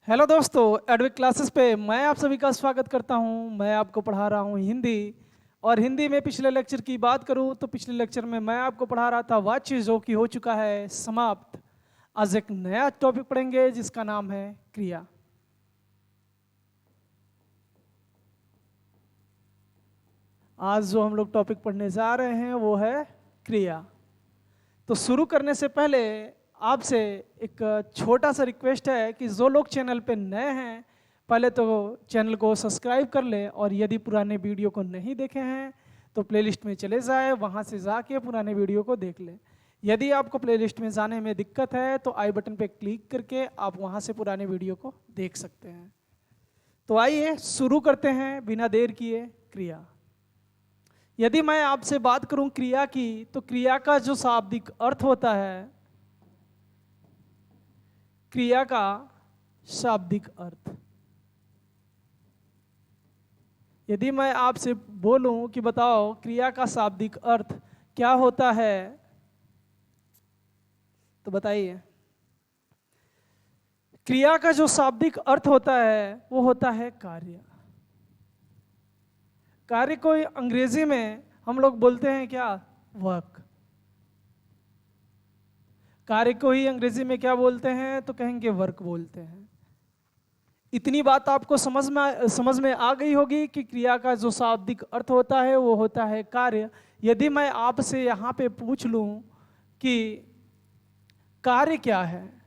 Hello दोस्तों, Edvik classes पे मैं आप सभी का स्वागत करता हूं। मैं आपको पढ़ा रहा हूं हिंदी। और हिंदी में पिछले लेक्चर की बात करूं तो पिछले लेक्चर में मैं आपको पढ़ा रहा था वाच्य, जो कि हो चुका है समाप्त। आज एक नया टॉपिक पढ़ेंगे जिसका नाम है क्रिया। आज जो हम लोग टॉपिक पढ़ने जा रहे हैं वो है क्रिया। तो शुरू करने से पहले आपसे एक छोटा सा रिक्वेस्ट है कि जो लोग चैनल पे नए हैं पहले तो चैनल को सब्सक्राइब कर लें, और यदि पुराने वीडियो को नहीं देखे हैं तो प्लेलिस्ट में चले जाए, वहाँ से जाके पुराने वीडियो को देख लें। यदि आपको प्लेलिस्ट में जाने में दिक्कत है तो आई बटन पे क्लिक करके आप वहाँ से पुराने वीडियो को देख सकते हैं। तो आइए शुरू करते हैं बिना देर किए क्रिया। यदि मैं आपसे बात करूं क्रिया की, तो क्रिया का जो शाब्दिक अर्थ होता है, क्रिया का शाब्दिक अर्थ, यदि मैं आपसे बोलूं कि बताओ क्रिया का शाब्दिक अर्थ क्या होता है, तो बताइए। क्रिया का जो शाब्दिक अर्थ होता है वो होता है कार्य। कार्य को अंग्रेजी में हम लोग बोलते हैं क्या? वर्क। कार्य को ही अंग्रेजी में क्या बोलते हैं? तो कहेंगे वर्क बोलते हैं। इतनी बात आपको समझ में आ गई होगी कि क्रिया का जो शाब्दिक अर्थ होता है वो होता है कार्य। यदि मैं आपसे यहाँ पे पूछ लूँ कि कार्य क्या है,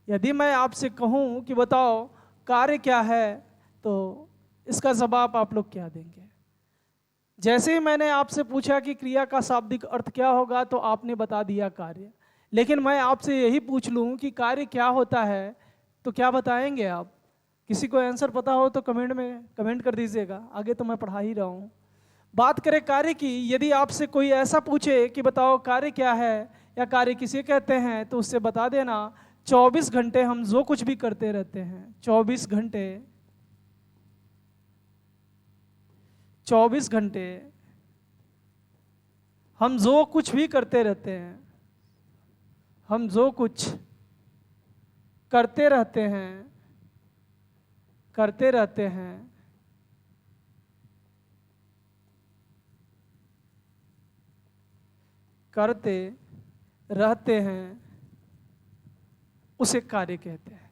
यदि मैं आपसे कहूँ कि बताओ कार्य क्या है, तो इसका जवाब आप लोग क्या देंगे? जैसे ही मैंने आपसे पूछा कि क्रिया का शाब्दिक अर्थ क्या होगा तो आपने बता दिया कार्य। लेकिन मैं आपसे यही पूछ लूँ कि कार्य क्या होता है, तो क्या बताएंगे आप? किसी को आंसर पता हो तो कमेंट में कमेंट कर दीजिएगा, आगे तो मैं पढ़ा ही रहा हूँ। बात करें कार्य की, यदि आपसे कोई ऐसा पूछे कि बताओ कार्य क्या है या कार्य किसे कहते हैं, तो उससे बता देना 24 घंटे हम जो कुछ भी करते रहते हैं। 24 घंटे 24 घंटे हम जो कुछ भी करते रहते हैं, हम जो कुछ करते रहते हैं, करते रहते हैं, करते रहते हैं, उसे कार्य कहते हैं।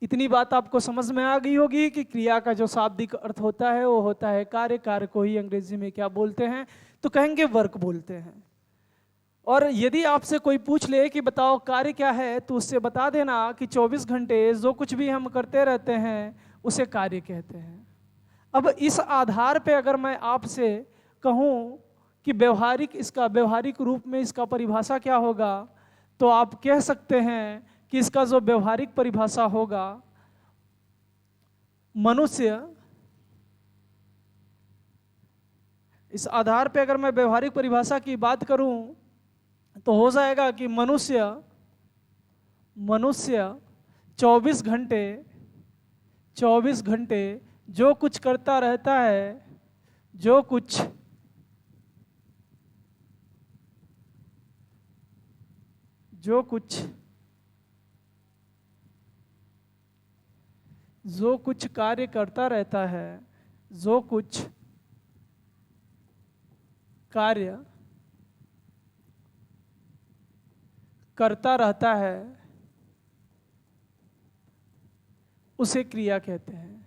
इतनी बात आपको समझ में आ गई होगी कि क्रिया का जो शाब्दिक अर्थ होता है वो होता है कार्य। कार्य को ही अंग्रेजी में क्या बोलते हैं? तो कहेंगे वर्क बोलते हैं। और यदि आपसे कोई पूछ ले कि बताओ कार्य क्या है, तो उससे बता देना कि 24 घंटे जो कुछ भी हम करते रहते हैं उसे कार्य कहते हैं। अब इस आधार पे अगर मैं आपसे कहूँ कि इसका व्यवहारिक रूप में इसका परिभाषा क्या होगा, तो आप कह सकते हैं कि इसका जो व्यवहारिक परिभाषा होगा, मनुष्य, इस आधार पे अगर मैं व्यवहारिक परिभाषा की बात करूं तो हो जाएगा कि मनुष्य 24 घंटे जो कुछ करता रहता है, जो कुछ कार्य करता रहता है, जो कुछ कार्य करता रहता है उसे क्रिया कहते हैं।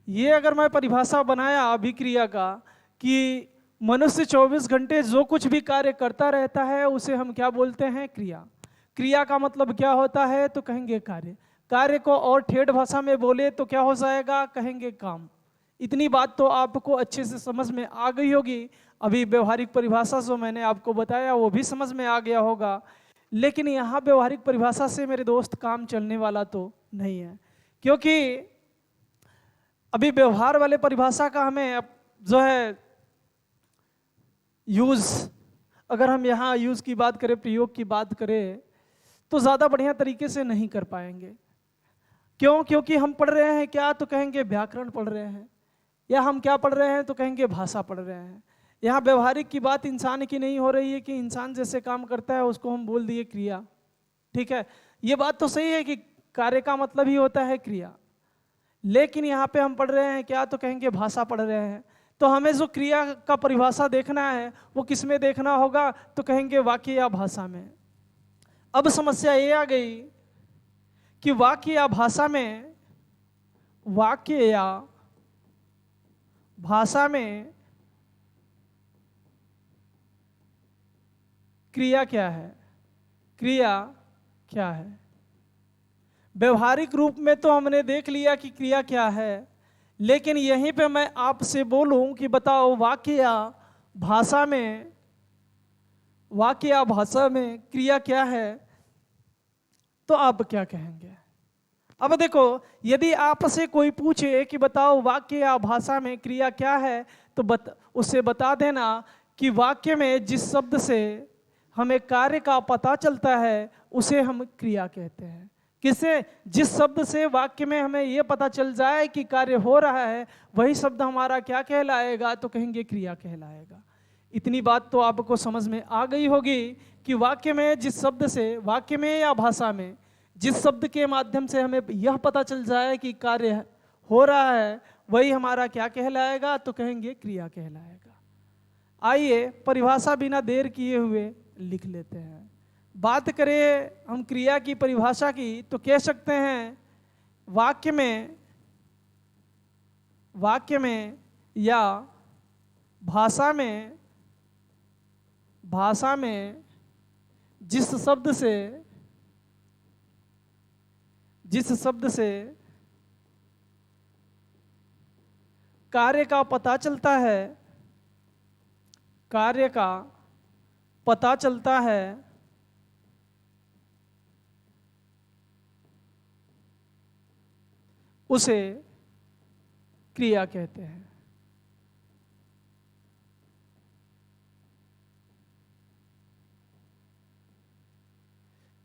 ये अगर मैं परिभाषा बनाया अभिक्रिया का कि मनुष्य 24 घंटे जो कुछ भी कार्य करता रहता है उसे हम क्या बोलते हैं? क्रिया। क्रिया का मतलब क्या होता है? तो कहेंगे कार्य। कार्य को और ठेठ भाषा में बोले तो क्या हो जाएगा? कहेंगे काम। इतनी बात तो आपको अच्छे से समझ में आ गई होगी। अभी व्यवहारिक परिभाषा जो मैंने आपको बताया वो भी समझ में आ गया होगा। लेकिन यहाँ व्यवहारिक परिभाषा से मेरे दोस्त काम चलने वाला तो नहीं है, क्योंकि अभी व्यवहार वाले परिभाषा का हमें जो है यूज, अगर हम यहाँ यूज की बात करें, प्रयोग की बात करें, तो ज़्यादा बढ़िया तरीके से नहीं कर पाएंगे। क्यों? क्योंकि हम पढ़ रहे हैं क्या? तो कहेंगे व्याकरण पढ़ रहे हैं। या हम क्या पढ़ रहे हैं? तो कहेंगे भाषा पढ़ रहे हैं। यहाँ व्यवहारिक की बात इंसान की नहीं हो रही है कि इंसान जैसे काम करता है उसको हम बोल दिए क्रिया। ठीक है, ये बात तो सही है कि कार्य का मतलब ही होता है क्रिया, लेकिन यहाँ पे हम पढ़ रहे हैं क्या, तो कहेंगे भाषा पढ़ रहे हैं। तो हमें जो क्रिया का परिभाषा देखना है वो किस में देखना होगा, तो कहेंगे वाक्य या भाषा में। अब समस्या ये आ गई कि वाक्य या भाषा में, वाक्य या भाषा में क्रिया क्या है, क्रिया क्या है। व्यवहारिक रूप में तो हमने देख लिया कि क्रिया क्या है, लेकिन यहीं पे मैं आपसे बोलूं कि बताओ वाक्य या भाषा में, वाक्य या भाषा में क्रिया क्या है, तो आप क्या कहेंगे। अब देखो, यदि आपसे कोई पूछे कि बताओ वाक्य या भाषा में क्रिया क्या है, तो उससे बता देना कि वाक्य में जिस शब्द से हमें कार्य का पता चलता है उसे हम क्रिया कहते हैं। किसे, जिस शब्द से वाक्य में हमें यह पता चल जाए कि कार्य हो रहा है, वही शब्द हमारा क्या कहलाएगा, तो कहेंगे क्रिया कहलाएगा। इतनी बात तो आपको समझ में आ गई होगी कि वाक्य में जिस शब्द से, वाक्य में या भाषा में जिस शब्द के माध्यम से हमें यह पता चल जाए कि कार्य हो रहा है, वही हमारा क्या कहलाएगा, तो कहेंगे क्रिया कहलाएगा। आइए परिभाषा बिना देर किए हुए लिख लेते हैं। बात करें हम क्रिया की परिभाषा की, तो कह सकते हैं वाक्य में या भाषा में जिस शब्द से कार्य का पता चलता है, कार्य का पता चलता है, उसे क्रिया कहते हैं।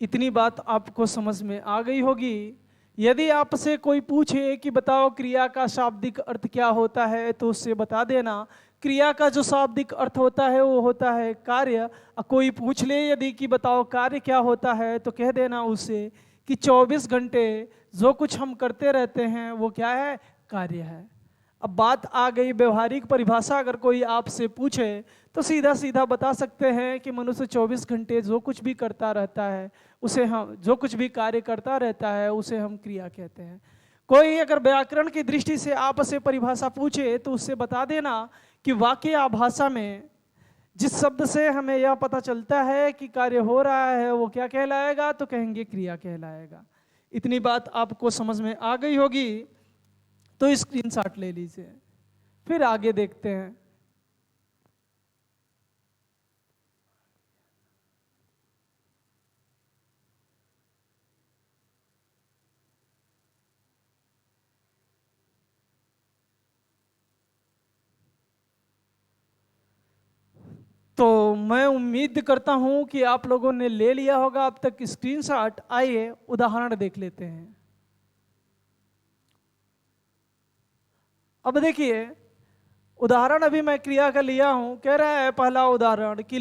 इतनी बात आपको समझ में आ गई होगी। यदि आपसे कोई पूछे कि बताओ क्रिया का शाब्दिक अर्थ क्या होता है, तो उससे बता देना क्रिया का जो शाब्दिक अर्थ होता है वो होता है कार्य। कोई पूछ ले यदि कि बताओ कार्य क्या होता है, तो कह देना उसे कि 24 घंटे जो कुछ हम करते रहते हैं वो क्या है, कार्य है। अब बात आ गई व्यवहारिक परिभाषा। अगर कोई आपसे पूछे तो सीधा सीधा बता सकते हैं कि मनुष्य 24 घंटे जो कुछ भी करता रहता है उसे हम, जो कुछ भी कार्य करता रहता है उसे हम क्रिया कहते हैं। कोई अगर व्याकरण की दृष्टि से आपसे परिभाषा पूछे तो उससे बता देना कि वाक्य या भाषा में जिस शब्द से हमें यह पता चलता है कि कार्य हो रहा है वो क्या कहलाएगा, तो कहेंगे क्रिया कहलाएगा। इतनी बात आपको समझ में आ गई होगी, तो स्क्रीनशॉट ले लीजिए। फिर आगे देखते हैं। तो मैं उम्मीद करता हूं कि आप लोगों ने ले लिया होगा अब तक स्क्रीनशॉट। आइए उदाहरण देख लेते हैं। अब देखिए उदाहरण अभी मैं क्रिया का लिया हूं। कह रहा है पहला उदाहरण कि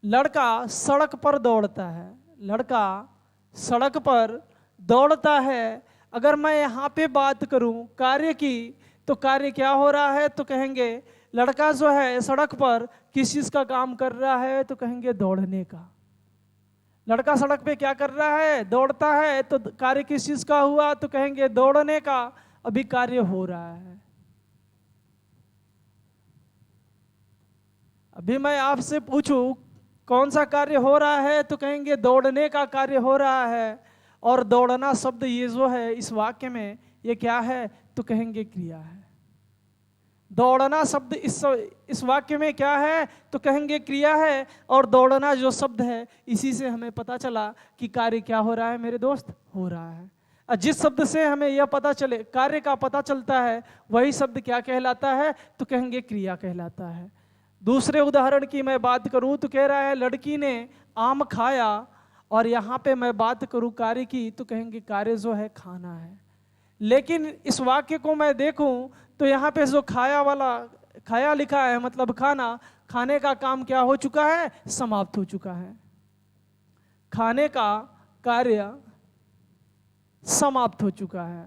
लड़का सड़क पर दौड़ता है। लड़का सड़क पर दौड़ता है। अगर मैं यहाँ पे बात करूं कार्य की, तो कार्य क्या हो रहा है, तो कहेंगे लड़का जो है सड़क पर किस चीज का काम कर रहा है, तो कहेंगे दौड़ने का। लड़का सड़क पे क्या कर रहा है, दौड़ता है। तो कार्य किस चीज का हुआ, तो कहेंगे दौड़ने का। अभी कार्य हो रहा है। अभी मैं आपसे पूछूं कौन सा कार्य हो रहा है, तो कहेंगे दौड़ने का कार्य हो रहा है। और दौड़ना शब्द ये जो है इस वाक्य में ये क्या है, तो कहेंगे क्रिया है। दौड़ना शब्द इस वाक्य में क्या है, तो कहेंगे क्रिया है। और दौड़ना जो शब्द है इसी से हमें पता चला कि कार्य क्या हो रहा है मेरे दोस्त, हो रहा है। जिस शब्द से हमें यह पता चले, कार्य का पता चलता है, वही शब्द क्या कहलाता है, तो कहेंगे क्रिया कहलाता है। दूसरे उदाहरण की मैं बात करूं तो कह रहा है लड़की ने आम खाया। और यहाँ पे मैं बात करूं कार्य की, तो कहेंगे कार्य जो है खाना है। लेकिन इस वाक्य को मैं देखूं तो यहाँ पे जो खाया वाला खाया लिखा है मतलब खाना, खाने का काम क्या हो चुका है, समाप्त हो चुका है। खाने का कार्य समाप्त हो चुका है।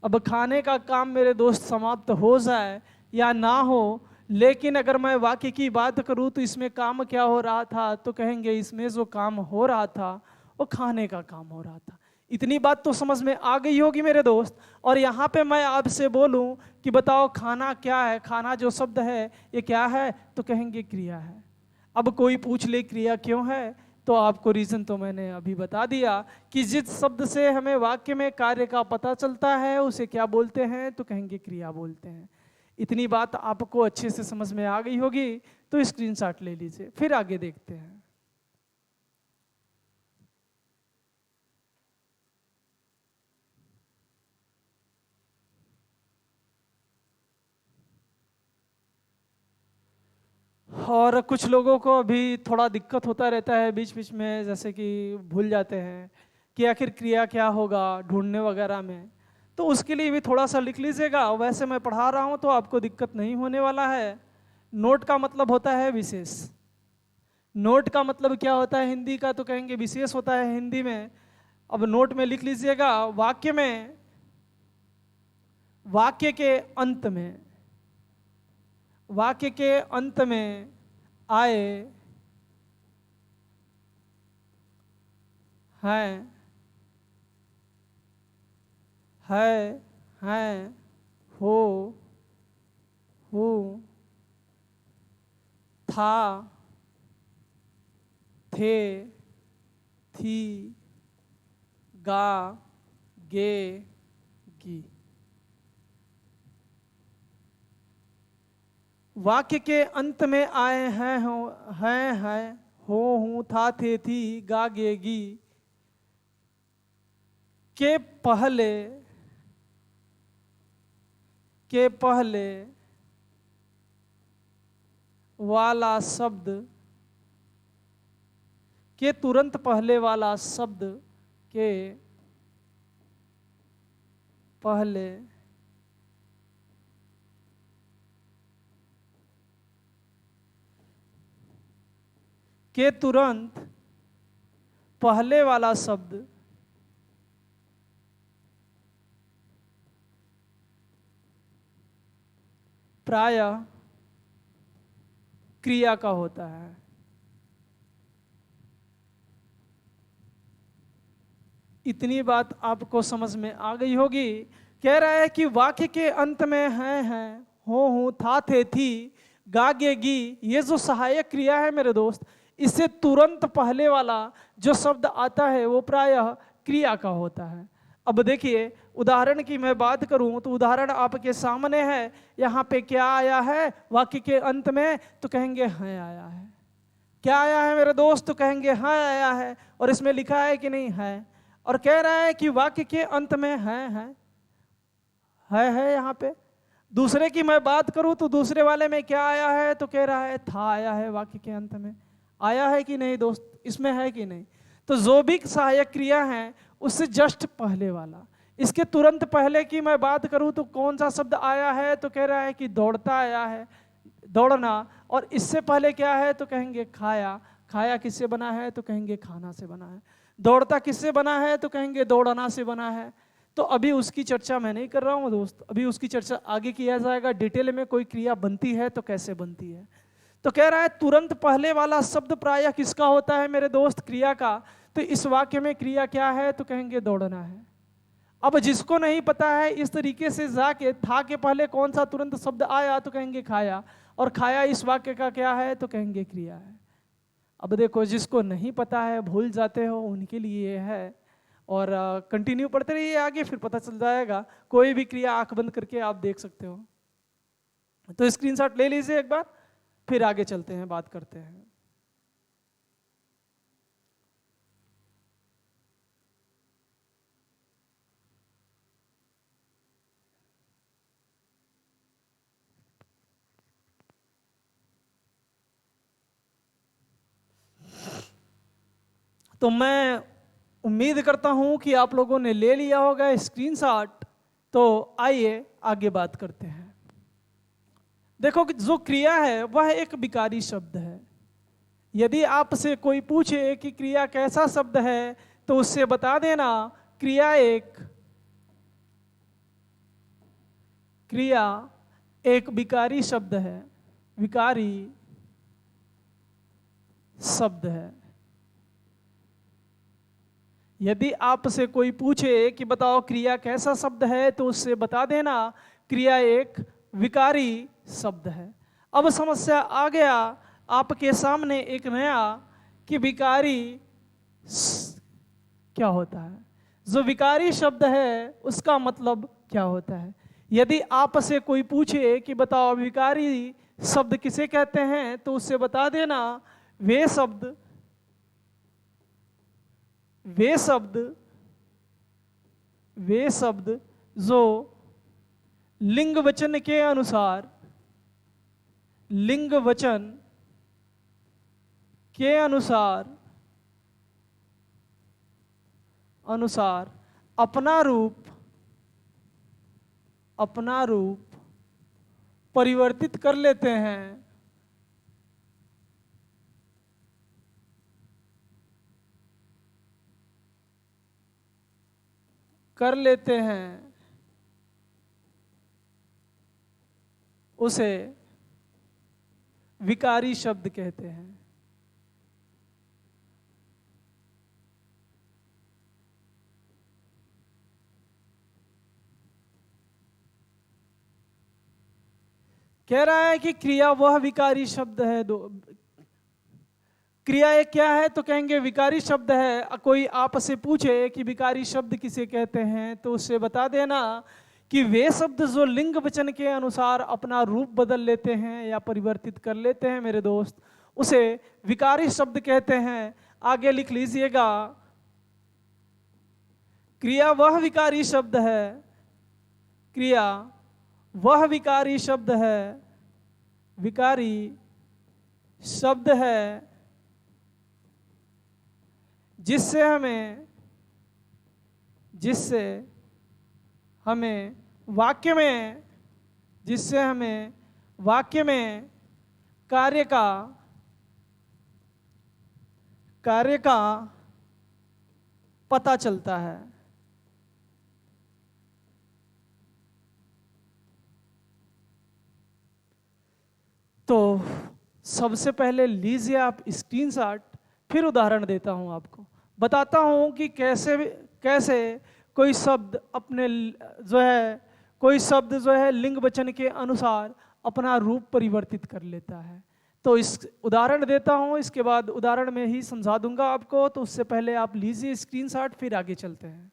अब खाने का काम मेरे दोस्त समाप्त हो जाए या ना हो, लेकिन अगर मैं वाक्य की बात करूं तो इसमें काम क्या हो रहा था, तो कहेंगे इसमें जो काम हो रहा था वो खाने का काम हो रहा था। इतनी बात तो समझ में आ गई होगी मेरे दोस्त। और यहाँ पे मैं आपसे बोलूं कि बताओ खाना क्या है, खाना जो शब्द है ये क्या है, तो कहेंगे क्रिया है। अब कोई पूछ ले क्रिया क्यों है, तो आपको रीजन तो मैंने अभी बता दिया कि जिस शब्द से हमें वाक्य में कार्य का पता चलता है उसे क्या बोलते हैं, तो कहेंगे क्रिया बोलते हैं। इतनी बात आपको अच्छे से समझ में आ गई होगी, तो स्क्रीनशॉट ले लीजिए, फिर आगे देखते हैं। और कुछ लोगों को अभी थोड़ा दिक्कत होता रहता है बीच बीच में, जैसे कि भूल जाते हैं कि आखिर क्रिया क्या होगा ढूंढने वगैरह में, तो उसके लिए भी थोड़ा सा लिख लीजिएगा। वैसे मैं पढ़ा रहा हूँ तो आपको दिक्कत नहीं होने वाला है। नोट का मतलब होता है विशेष। नोट का मतलब क्या होता है हिंदी का, तो कहेंगे विशेष होता है हिंदी में। अब नोट में लिख लीजिएगा, वाक्य में, वाक्य के अंत में, वाक्य के अंत में आए हैं, हैं, हो, हूँ, था, थे, थी, गा, गे, गी। वाक्य के अंत में आए हैं, हो, हैं, हो, हूँ, था, थे, थी, गा, गे, गी के पहले, के पहले वाला शब्द, के तुरंत पहले वाला शब्द, के पहले के तुरंत पहले वाला शब्द प्रायः क्रिया का होता है। इतनी बात आपको समझ में आ गई होगी। कह रहा है कि वाक्य के अंत में हैं, हो, हूँ, था, थे, थी, गा, गे, गी, ये जो सहायक क्रिया है मेरे दोस्त, इससे तुरंत पहले वाला जो शब्द आता है वो प्रायः क्रिया का होता है। अब देखिए उदाहरण की मैं बात करूं तो उदाहरण आपके सामने है। यहाँ पे क्या आया है वाक्य के अंत में, तो कहेंगे हैं आया है। क्या आया है मेरे दोस्त, तो कहेंगे हाँ आया है। और इसमें लिखा है कि नहीं है। और कह रहा है कि वाक्य के अंत में है यहाँ पे। दूसरे की मैं बात करूं तो दूसरे वाले में क्या आया है, तो कह रहा है था आया है। वाक्य के अंत में आया है कि नहीं दोस्त, इसमें है कि नहीं। तो जो भी सहायक क्रिया है उससे जस्ट पहले वाला, इसके तुरंत पहले की मैं बात करूं तो कौन सा शब्द आया है, तो कह रहा है कि दौड़ता आया है, दौड़ना। और इससे पहले क्या है, तो कहेंगे खाया। खाया किससे बना है, तो कहेंगे खाना से बना है। दौड़ता किससे बना है, तो कहेंगे दौड़ना से बना है। तो अभी उसकी चर्चा मैं नहीं कर रहा हूँ दोस्त, अभी उसकी चर्चा आगे किया जाएगा। डिटेल में कोई क्रिया बनती है तो कैसे बनती है। तो कह रहा है तुरंत पहले वाला शब्द प्रायः किसका होता है मेरे दोस्त, क्रिया का। तो इस वाक्य में क्रिया क्या है, तो कहेंगे दौड़ना है। अब जिसको नहीं पता है इस तरीके से जाके था के पहले कौन सा तुरंत शब्द आया, तो कहेंगे खाया। और खाया इस वाक्य का क्या है, तो कहेंगे क्रिया है। अब देखो जिसको नहीं पता है, भूल जाते हो, उनके लिए है। और कंटिन्यू पढ़ते रहिए आगे, फिर पता चल जाएगा। कोई भी क्रिया आंख बंद करके आप देख सकते हो। तो स्क्रीनशॉट ले लीजिए एक बार, फिर आगे चलते हैं, बात करते हैं। तो मैं उम्मीद करता हूं कि आप लोगों ने ले लिया होगा स्क्रीनशॉट। तो आइए आगे बात करते हैं। देखो कि जो क्रिया है वह एक विकारी शब्द है। यदि आपसे कोई पूछे कि क्रिया कैसा शब्द है तो उससे बता देना क्रिया एक विकारी शब्द है, विकारी शब्द है। यदि आपसे कोई पूछे कि बताओ क्रिया कैसा शब्द है तो उससे बता देना क्रिया एक विकारी शब्द है। अब समस्या आ गया आपके सामने एक नया कि विकारी क्या होता है। जो विकारी शब्द है उसका मतलब क्या होता है। यदि आपसे कोई पूछे कि बताओ विकारी शब्द किसे कहते हैं तो उससे बता देना वे शब्द जो लिंग वचन के अनुसार अपना रूप परिवर्तित कर लेते हैं, उसे विकारी शब्द कहते हैं। कह रहा है कि क्रिया वह विकारी शब्द है। क्रिया एक क्या है तो कहेंगे विकारी शब्द है। कोई आपसे पूछे कि विकारी शब्द किसे कहते हैं तो उससे बता देना कि वे शब्द जो लिंग वचन के अनुसार अपना रूप बदल लेते हैं या परिवर्तित कर लेते हैं मेरे दोस्त, उसे विकारी शब्द कहते हैं। आगे लिख लीजिएगा, क्रिया वह विकारी शब्द है, क्रिया वह विकारी शब्द है, विकारी शब्द है जिससे हमें वाक्य में कार्य का पता चलता है। तो सबसे पहले लीजिए आप स्क्रीनशॉट, फिर उदाहरण देता हूं आपको, बताता हूं कि कैसे कोई शब्द जो है लिंग वचन के अनुसार अपना रूप परिवर्तित कर लेता है। तो इस उदाहरण देता हूं, इसके बाद उदाहरण में ही समझा दूंगा आपको। तो उससे पहले आप लीजिए स्क्रीनशॉट, फिर आगे चलते हैं।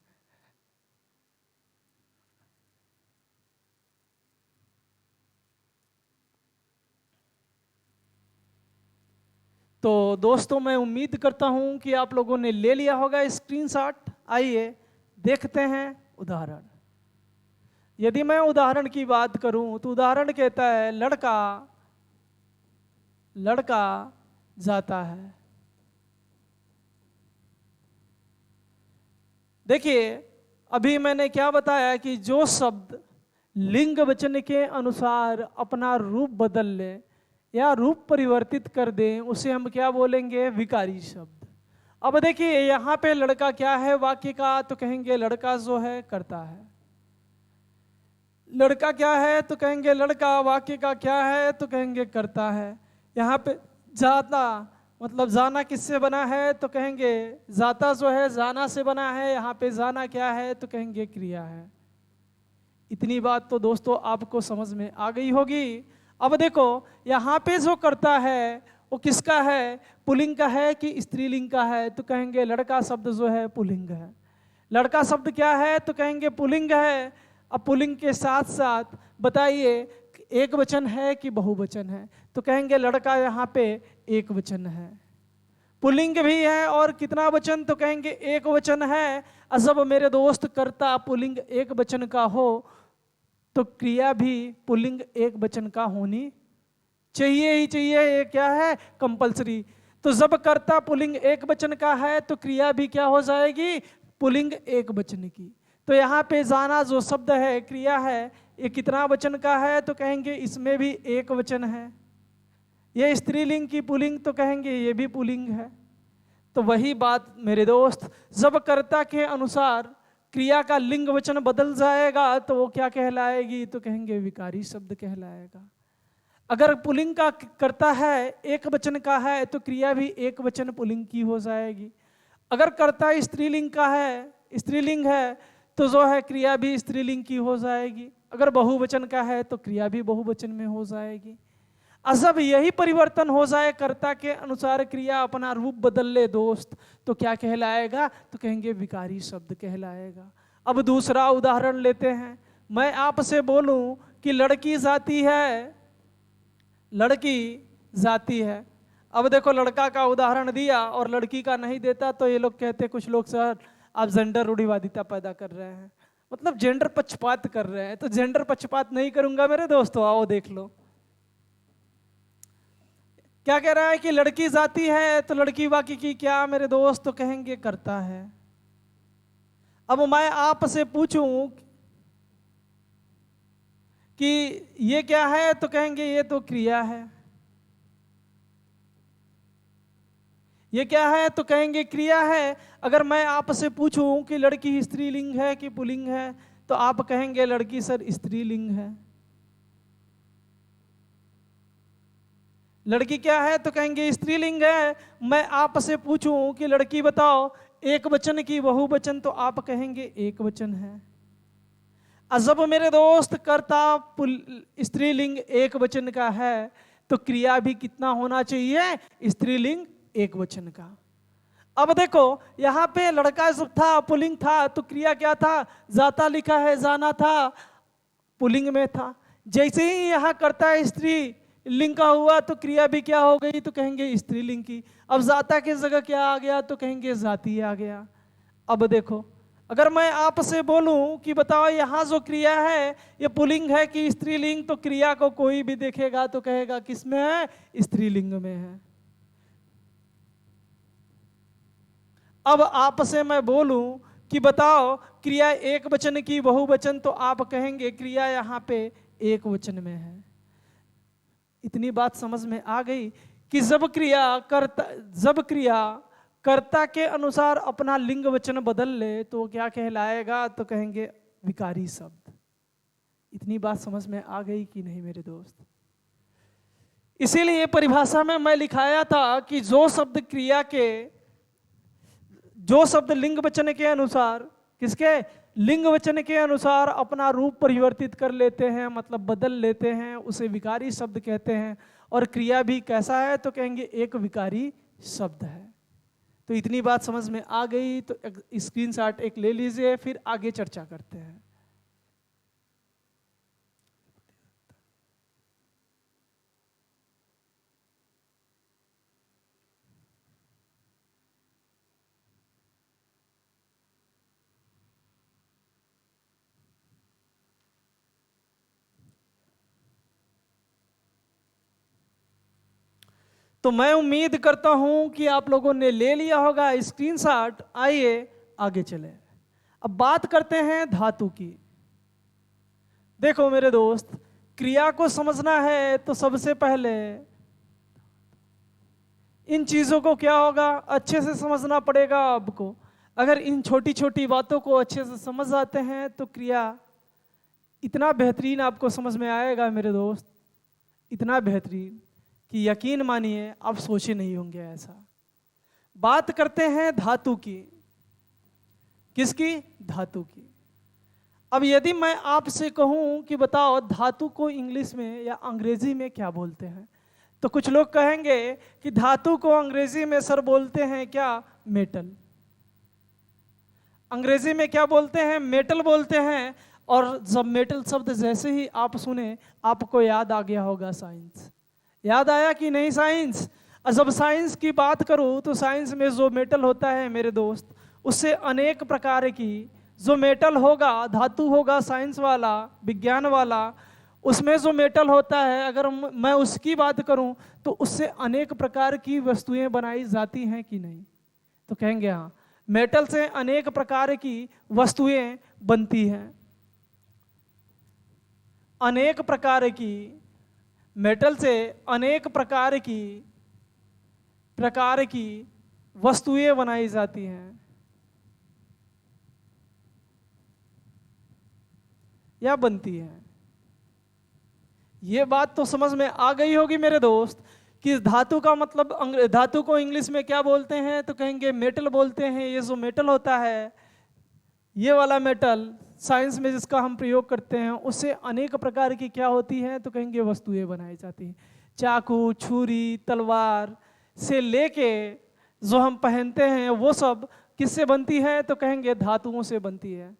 तो दोस्तों मैं उम्मीद करता हूं कि आप लोगों ने ले लिया होगा स्क्रीनशॉट। आइए देखते हैं उदाहरण। यदि मैं उदाहरण की बात करूं तो उदाहरण कहता है लड़का जाता है। देखिए अभी मैंने क्या बताया कि जो शब्द लिंग वचन के अनुसार अपना रूप बदल ले या रूप परिवर्तित कर दें उसे हम क्या बोलेंगे, विकारी शब्द। अब देखिए यहाँ पे लड़का क्या है वाक्य का, तो कहेंगे लड़का जो है करता है। लड़का क्या है तो कहेंगे लड़का, वाक्य का क्या है तो कहेंगे करता है। यहाँ पे जाता मतलब जाना किससे बना है तो कहेंगे जाता जो है जाना से बना है। यहाँ पे जाना क्या है तो कहेंगे क्रिया है। इतनी बात तो दोस्तों आपको समझ में आ गई होगी। अब देखो यहाँ पे जो करता है वो किसका है, पुल्लिंग का है कि स्त्रीलिंग का है, तो कहेंगे लड़का शब्द जो है पुल्लिंग है। लड़का शब्द क्या है तो कहेंगे पुल्लिंग है। अब पुल्लिंग के साथ साथ बताइए एक वचन है कि बहुवचन है, तो कहेंगे लड़का यहाँ पे एक वचन है। पुल्लिंग भी है और कितना वचन तो कहेंगे एक वचन है। जब मेरे दोस्त करता पुल्लिंग एक वचन का हो तो क्रिया भी पुल्लिंग एक वचन का होनी चाहिए ही चाहिए। ये क्या है, कंपलसरी। तो जब कर्ता पुल्लिंग एक वचन का है तो क्रिया भी क्या हो जाएगी, पुल्लिंग एक वचन की। तो यहाँ पे जाना जो शब्द है, क्रिया है, ये कितना वचन का है, तो कहेंगे इसमें भी एक वचन है। ये स्त्रीलिंग की पुल्लिंग, तो कहेंगे ये भी पुल्लिंग है। तो वही बात मेरे दोस्त, जब कर्ता के अनुसार क्रिया का लिंग वचन बदल जाएगा तो वो क्या कहलाएगी, तो कहेंगे विकारी शब्द कहलाएगा। अगर पुल्लिंग का कर्ता है, एक वचन का है, तो क्रिया भी एक वचन पुल्लिंग की हो जाएगी। अगर कर्ता स्त्रीलिंग का है, स्त्रीलिंग है, तो जो है क्रिया भी स्त्रीलिंग की हो जाएगी। अगर बहुवचन का है तो क्रिया भी बहुवचन में हो जाएगी। जब यही परिवर्तन हो जाए, कर्ता के अनुसार क्रिया अपना रूप बदल ले दोस्त, तो क्या कहलाएगा, तो कहेंगे विकारी शब्द कहलाएगा। अब दूसरा उदाहरण लेते हैं। मैं आपसे बोलूं कि लड़की जाती है, लड़की जाती है। अब देखो, लड़का का उदाहरण दिया और लड़की का नहीं देता तो ये लोग कहते, कुछ लोग सर आप जेंडर रूढ़िवादिता पैदा कर रहे हैं, मतलब जेंडर पक्षपात कर रहे हैं। तो जेंडर पक्षपात नहीं करूंगा मेरे दोस्तों, आओ देख लो। क्या कह रहा है कि लड़की जाती है, तो लड़की वाक्य की क्या मेरे दोस्त, तो कहेंगे करता है। अब मैं आपसे पूछूं कि ये क्या है, तो कहेंगे ये तो क्रिया है। ये क्या है, तो कहेंगे क्रिया है। अगर मैं आपसे पूछूं कि लड़की स्त्रीलिंग है कि पुल्लिंग है, तो आप कहेंगे लड़की सर स्त्रीलिंग है। लड़की क्या है, तो कहेंगे स्त्रीलिंग है। मैं आपसे पूछूं कि लड़की बताओ एक वचन की बहुवचन, तो आप कहेंगे एक वचन है। जब मेरे दोस्त कर्ता स्त्रीलिंग एक वचन का है, तो क्रिया भी कितना होना चाहिए, स्त्रीलिंग एक वचन का। अब देखो यहाँ पे लड़का जब था पुल्लिंग था, तो क्रिया क्या था, जाता लिखा है, जाना था, पुल्लिंग में था। जैसे ही यहाँ कर्ता स्त्री लिंग का हुआ तो क्रिया भी क्या हो गई, तो कहेंगे स्त्रीलिंग की। अब जाता की जगह क्या आ गया, तो कहेंगे जाती आ गया। अब देखो, अगर मैं आपसे बोलूं कि बताओ यहाँ जो क्रिया है ये पुल्लिंग है कि स्त्रीलिंग, तो क्रिया को कोई भी देखेगा तो कहेगा किसमें है, स्त्रीलिंग में है। अब आपसे मैं बोलूं कि बताओ क्रिया एक वचन की बहुवचन, तो आप कहेंगे क्रिया यहाँ पे एक वचन में है। इतनी बात समझ में आ गई कि जब क्रिया कर्ता के अनुसार अपना लिंग वचन बदल ले तो क्या कहलाएगा, तो कहेंगे विकारी शब्द। इतनी बात समझ में आ गई कि नहीं मेरे दोस्त। इसीलिए परिभाषा में मैं लिखाया था कि जो शब्द लिंग वचन के अनुसार, किसके, लिंग वचन के अनुसार अपना रूप परिवर्तित कर लेते हैं, मतलब बदल लेते हैं, उसे विकारी शब्द कहते हैं। और क्रिया भी कैसा है, तो कहेंगे एक विकारी शब्द है। तो इतनी बात समझ में आ गई तो स्क्रीनशॉट एक ले लीजिए, फिर आगे चर्चा करते हैं। तो मैं उम्मीद करता हूं कि आप लोगों ने ले लिया होगा स्क्रीनशॉट। आइए आगे चले। अब बात करते हैं धातु की। देखो मेरे दोस्त, क्रिया को समझना है तो सबसे पहले इन चीजों को क्या होगा, अच्छे से समझना पड़ेगा आपको। अगर इन छोटी छोटी बातों को अच्छे से समझ आते हैं तो क्रिया इतना बेहतरीन आपको समझ में आएगा मेरे दोस्त, इतना बेहतरीन कि यकीन मानिए आप सोचे नहीं होंगे ऐसा। बात करते हैं धातु की। किसकी, धातु की। अब यदि मैं आपसे कहूं कि बताओ धातु को इंग्लिश में या अंग्रेजी में क्या बोलते हैं, तो कुछ लोग कहेंगे कि धातु को अंग्रेजी में सर बोलते हैं क्या, मेटल। अंग्रेजी में क्या बोलते हैं, मेटल बोलते हैं। और जब मेटल शब्द जैसे ही आप सुने आपको याद आ गया होगा साइंस। याद आया कि नहीं साइंस। और जब साइंस की बात करूं तो साइंस में जो मेटल होता है मेरे दोस्त, उससे अनेक प्रकार की जो मेटल होगा, धातु होगा साइंस वाला, विज्ञान वाला, उसमें जो मेटल होता है, अगर मैं उसकी बात करूं तो उससे अनेक प्रकार की वस्तुएं बनाई जाती हैं कि नहीं? तो कहेंगे हाँ, मेटल से अनेक प्रकार की वस्तुएं बनती हैं। अनेक प्रकार की मेटल से अनेक प्रकार की वस्तुएं बनाई जाती हैं या बनती हैं। ये बात तो समझ में आ गई होगी मेरे दोस्त कि धातु का मतलब, धातु को इंग्लिश में क्या बोलते हैं? तो कहेंगे मेटल बोलते हैं। ये जो मेटल होता है, ये वाला मेटल साइंस में जिसका हम प्रयोग करते हैं, उससे अनेक प्रकार की क्या होती हैं? तो कहेंगे वस्तुएं बनाई जाती हैं। चाकू, छुरी, तलवार से लेके जो हम पहनते हैं वो सब किससे बनती है? तो कहेंगे धातुओं से बनती है।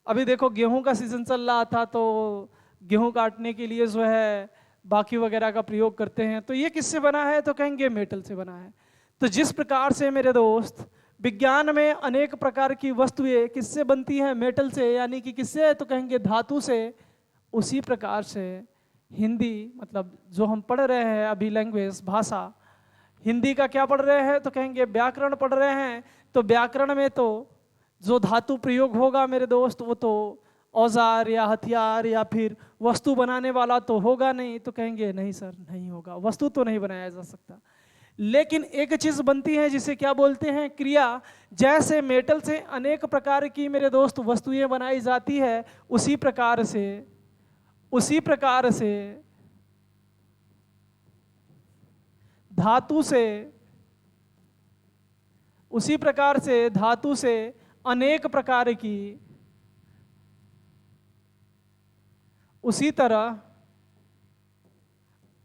अभी देखो गेहूं का सीजन चल रहा था, तो गेहूं काटने के लिए जो है बाकी वगैरह का प्रयोग करते हैं, तो ये किससे बना है? तो कहेंगे मेटल से बना है। तो जिस प्रकार से मेरे दोस्त विज्ञान में अनेक प्रकार की वस्तुएं किससे बनती हैं? मेटल से, यानी कि किससे? तो कहेंगे धातु से। उसी प्रकार से हिंदी, मतलब जो हम पढ़ रहे हैं अभी लैंग्वेज, भाषा, हिंदी का क्या पढ़ रहे हैं? तो कहेंगे व्याकरण पढ़ रहे हैं। तो व्याकरण में तो जो धातु प्रयोग होगा मेरे दोस्त, वो तो औजार या हथियार या फिर वस्तु बनाने वाला तो होगा नहीं। तो कहेंगे नहीं सर, नहीं होगा, वस्तु तो नहीं बनाया जा सकता। लेकिन एक चीज बनती है जिसे क्या बोलते हैं? क्रिया। जैसे मेटल से अनेक प्रकार की मेरे दोस्त वस्तुएं बनाई जाती है, उसी प्रकार से धातु से अनेक प्रकार की,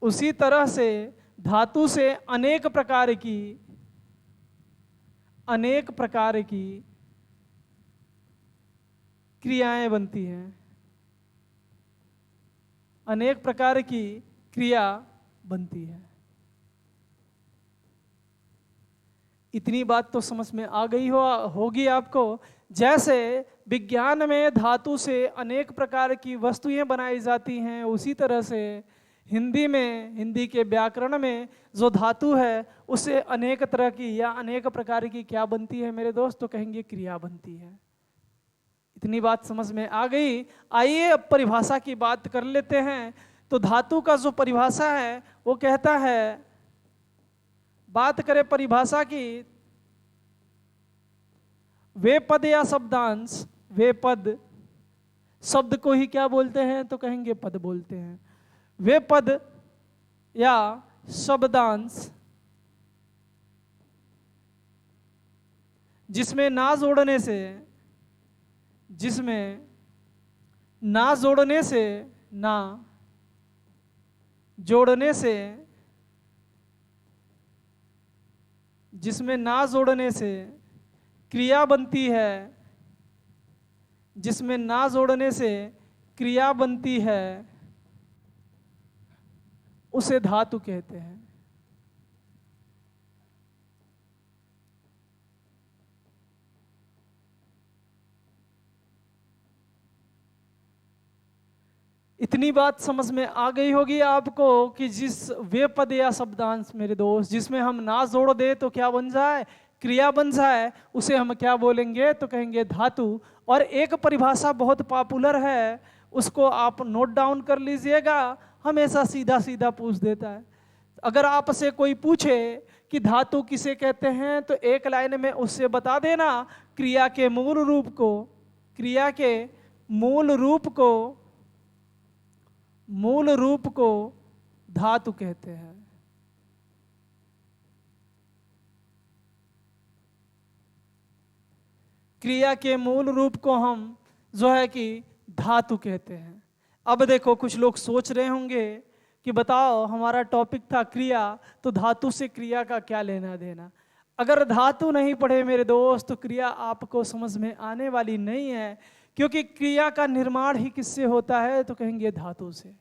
उसी तरह से धातु से अनेक प्रकार की क्रियाएं बनती हैं। अनेक प्रकार की क्रिया बनती है। इतनी बात तो समझ में आ गई होगी आपको। जैसे विज्ञान में धातु से अनेक प्रकार की वस्तुएं बनाई जाती हैं, उसी तरह से हिंदी के व्याकरण में जो धातु है उससे अनेक तरह की या अनेक प्रकार की क्या बनती है मेरे दोस्त? तो कहेंगे क्रिया बनती है। इतनी बात समझ में आ गई। आइए अब परिभाषा की बात कर लेते हैं। तो धातु का जो परिभाषा है वो कहता है, बात करें परिभाषा की, वे पद या शब्दांश, वे पद, शब्द को ही क्या बोलते हैं? तो कहेंगे पद बोलते हैं। वे पद या शब्दांश जिसमें ना जोड़ने से क्रिया बनती है, उसे धातु कहते हैं। इतनी बात समझ में आ गई होगी आपको कि जिस वे पद या शब्दांश मेरे दोस्त जिसमें हम ना जोड़ दे तो क्या बन जाए? क्रिया बन जाए, उसे हम क्या बोलेंगे? तो कहेंगे धातु। और एक परिभाषा बहुत पॉपुलर है, उसको आप नोट डाउन कर लीजिएगा, हमेशा सीधा सीधा पूछ देता है। अगर आपसे कोई पूछे कि धातु किसे कहते हैं, तो एक लाइन में उससे बता देना क्रिया के मूल रूप को धातु कहते हैं। क्रिया के मूल रूप को हम जो है कि धातु कहते हैं। अब देखो कुछ लोग सोच रहे होंगे कि बताओ हमारा टॉपिक था क्रिया, तो धातु से क्रिया का क्या लेना देना? अगर धातु नहीं पढ़े मेरे दोस्त तो क्रिया आपको समझ में आने वाली नहीं है, क्योंकि क्रिया का निर्माण ही किससे होता है? तो कहेंगे धातु से।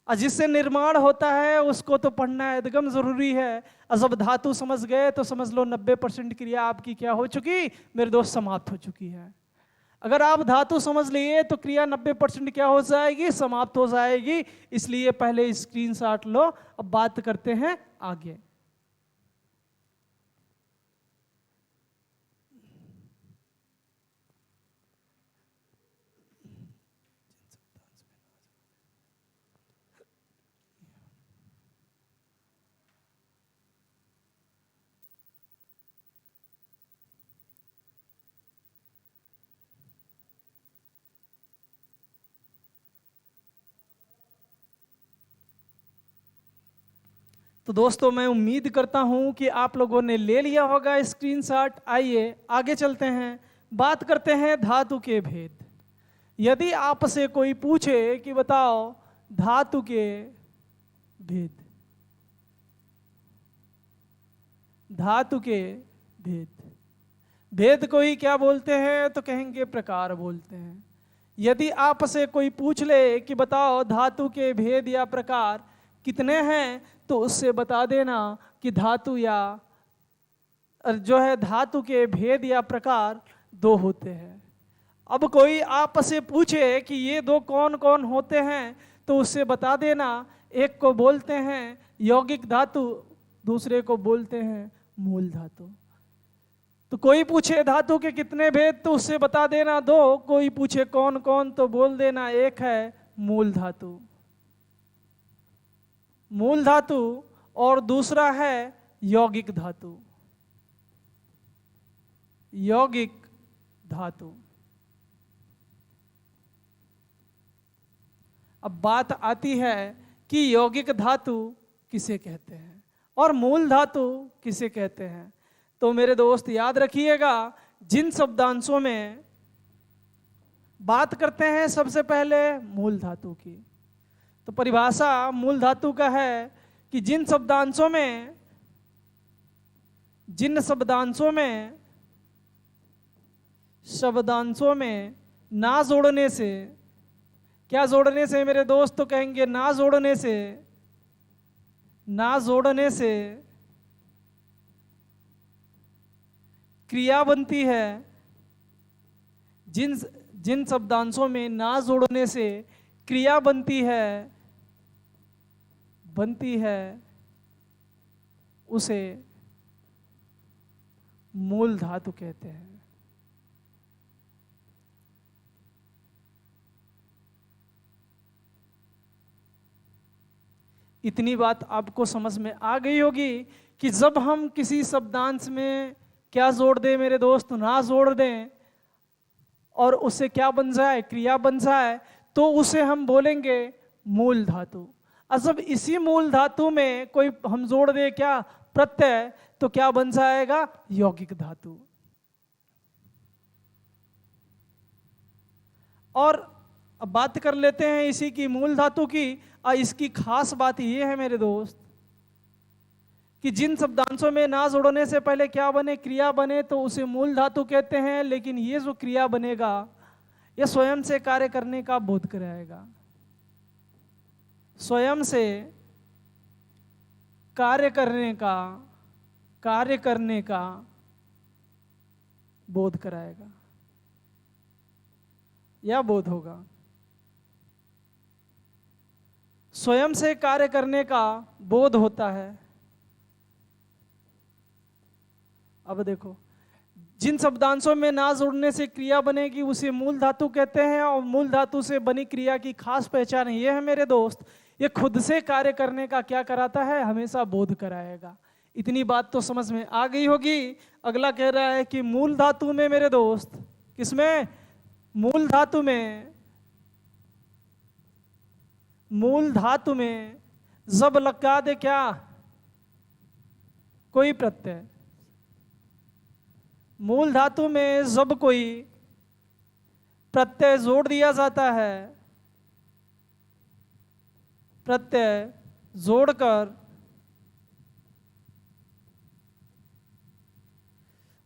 और जिससे निर्माण होता है उसको तो पढ़ना एकदम जरूरी है। और जब धातु समझ गए तो समझ लो 90% क्रिया आपकी क्या हो चुकी मेरे दोस्त? समाप्त हो चुकी है। अगर आप धातु समझ लिए तो क्रिया 90% क्या हो जाएगी, समाप्त हो जाएगी। इसलिए पहले स्क्रीनशॉट लो, अब बात करते हैं आगे। तो दोस्तों मैं उम्मीद करता हूं कि आप लोगों ने ले लिया होगा स्क्रीनशॉट। आइए आगे चलते हैं, बात करते हैं धातु के भेद। यदि आपसे कोई पूछे कि बताओ धातु के भेद, धातु के भेद, भेद को ही क्या बोलते हैं, तो कहेंगे प्रकार बोलते हैं। यदि आपसे कोई पूछ ले कि बताओ धातु के भेद या प्रकार कितने हैं, तो उससे बता देना कि धातु या जो है धातु के भेद या प्रकार 2 होते हैं। अब कोई आपसे पूछे कि ये 2 कौन कौन होते हैं, तो उससे बता देना एक को बोलते हैं यौगिक धातु, दूसरे को बोलते हैं मूल धातु। तो कोई पूछे धातु के कितने भेद, तो उससे बता देना 2। कोई पूछे कौन कौन, तो बोल देना एक है मूल धातु, मूल धातु, और दूसरा है यौगिक धातु, यौगिक धातु। अब बात आती है कि यौगिक धातु किसे कहते हैं और मूल धातु किसे कहते हैं। तो मेरे दोस्त याद रखिएगा, जिन शब्दांशों में बात करते हैं सबसे पहले मूल धातु की, तो परिभाषा मूल धातु का है कि जिन शब्दांशों में ना जोड़ने से, क्या जोड़ने से मेरे दोस्त, तो कहेंगे ना जोड़ने से, ना जोड़ने से क्रिया बनती है। जिन शब्दांशों में ना जोड़ने से क्रिया बनती है उसे मूल धातु कहते हैं। इतनी बात आपको समझ में आ गई होगी कि जब हम किसी शब्दांश में क्या जोड़ दें मेरे दोस्त, ना जोड़ दें, और उससे क्या बन जाए, क्रिया बन जाए, तो उसे हम बोलेंगे मूल धातु। और जब इसी मूल धातु में कोई हम जोड़ दे क्या, प्रत्यय, तो क्या बन जाएगा, यौगिक धातु। और अब बात कर लेते हैं इसी की मूल धातु की। और इसकी खास बात यह है मेरे दोस्त कि जिन शब्दांशों में ना जोड़ने से पहले क्या बने, क्रिया बने, तो उसे मूल धातु कहते हैं। लेकिन ये जो क्रिया बनेगा ये स्वयं से कार्य करने का बोध कराएगा, स्वयं से कार्य करने का बोध कराएगा या बोध होगा। स्वयं से कार्य करने का बोध होता है। अब देखो, जिन शब्दांशों में ना जोड़ने से क्रिया बनेगी उसे मूल धातु कहते हैं। और मूल धातु से बनी क्रिया की खास पहचान ये है मेरे दोस्त, ये खुद से कार्य करने का क्या कराता है, हमेशा बोध कराएगा। इतनी बात तो समझ में आ गई होगी। अगला कह रहा है कि मूल धातु में मेरे दोस्त, किसमें, मूल धातु में, मूल धातु में जब लगा दे क्या, कोई प्रत्यय, मूल धातु में जब कोई प्रत्यय जोड़ दिया जाता है, प्रत्यय जोड़कर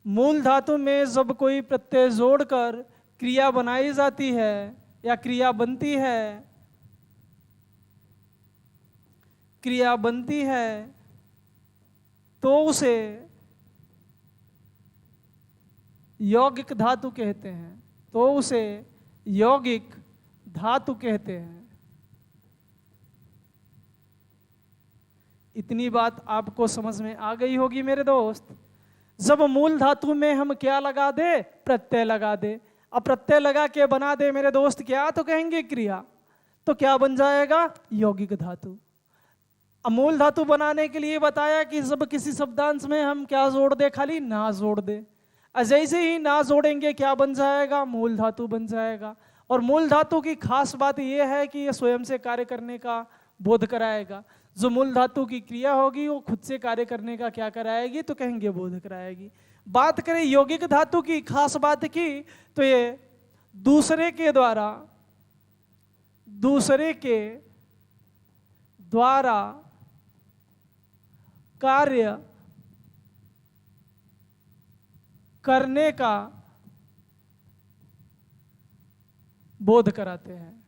मूल धातु में जब कोई प्रत्यय जोड़कर क्रिया बनाई जाती है या क्रिया बनती है, क्रिया बनती है, तो उसे यौगिक धातु कहते हैं। तो उसे यौगिक धातु कहते हैं। इतनी बात आपको समझ में आ गई होगी मेरे दोस्त। जब मूल धातु में हम क्या लगा दे, प्रत्यय लगा दे। अब प्रत्यय लगा के बना दे मेरे दोस्त क्या, तो कहेंगे क्रिया। तो क्या बन जाएगा, यौगिक धातु। अब मूल धातु बनाने के लिए बताया कि जब किसी शब्दांश में हम क्या जोड़ दे, खाली ना जोड़ दे। जैसे ही ना जोड़ेंगे क्या बन जाएगा, मूल धातु बन जाएगा। और मूल धातु की खास बात यह है कि यह स्वयं से कार्य करने का बोध कराएगा। जो मूल धातु की क्रिया होगी वो खुद से कार्य करने का क्या कराएगी, तो कहेंगे बोध कराएगी। बात करें यौगिक धातु की खास बात की, तो ये दूसरे के द्वारा कार्य करने का बोध कराते हैं।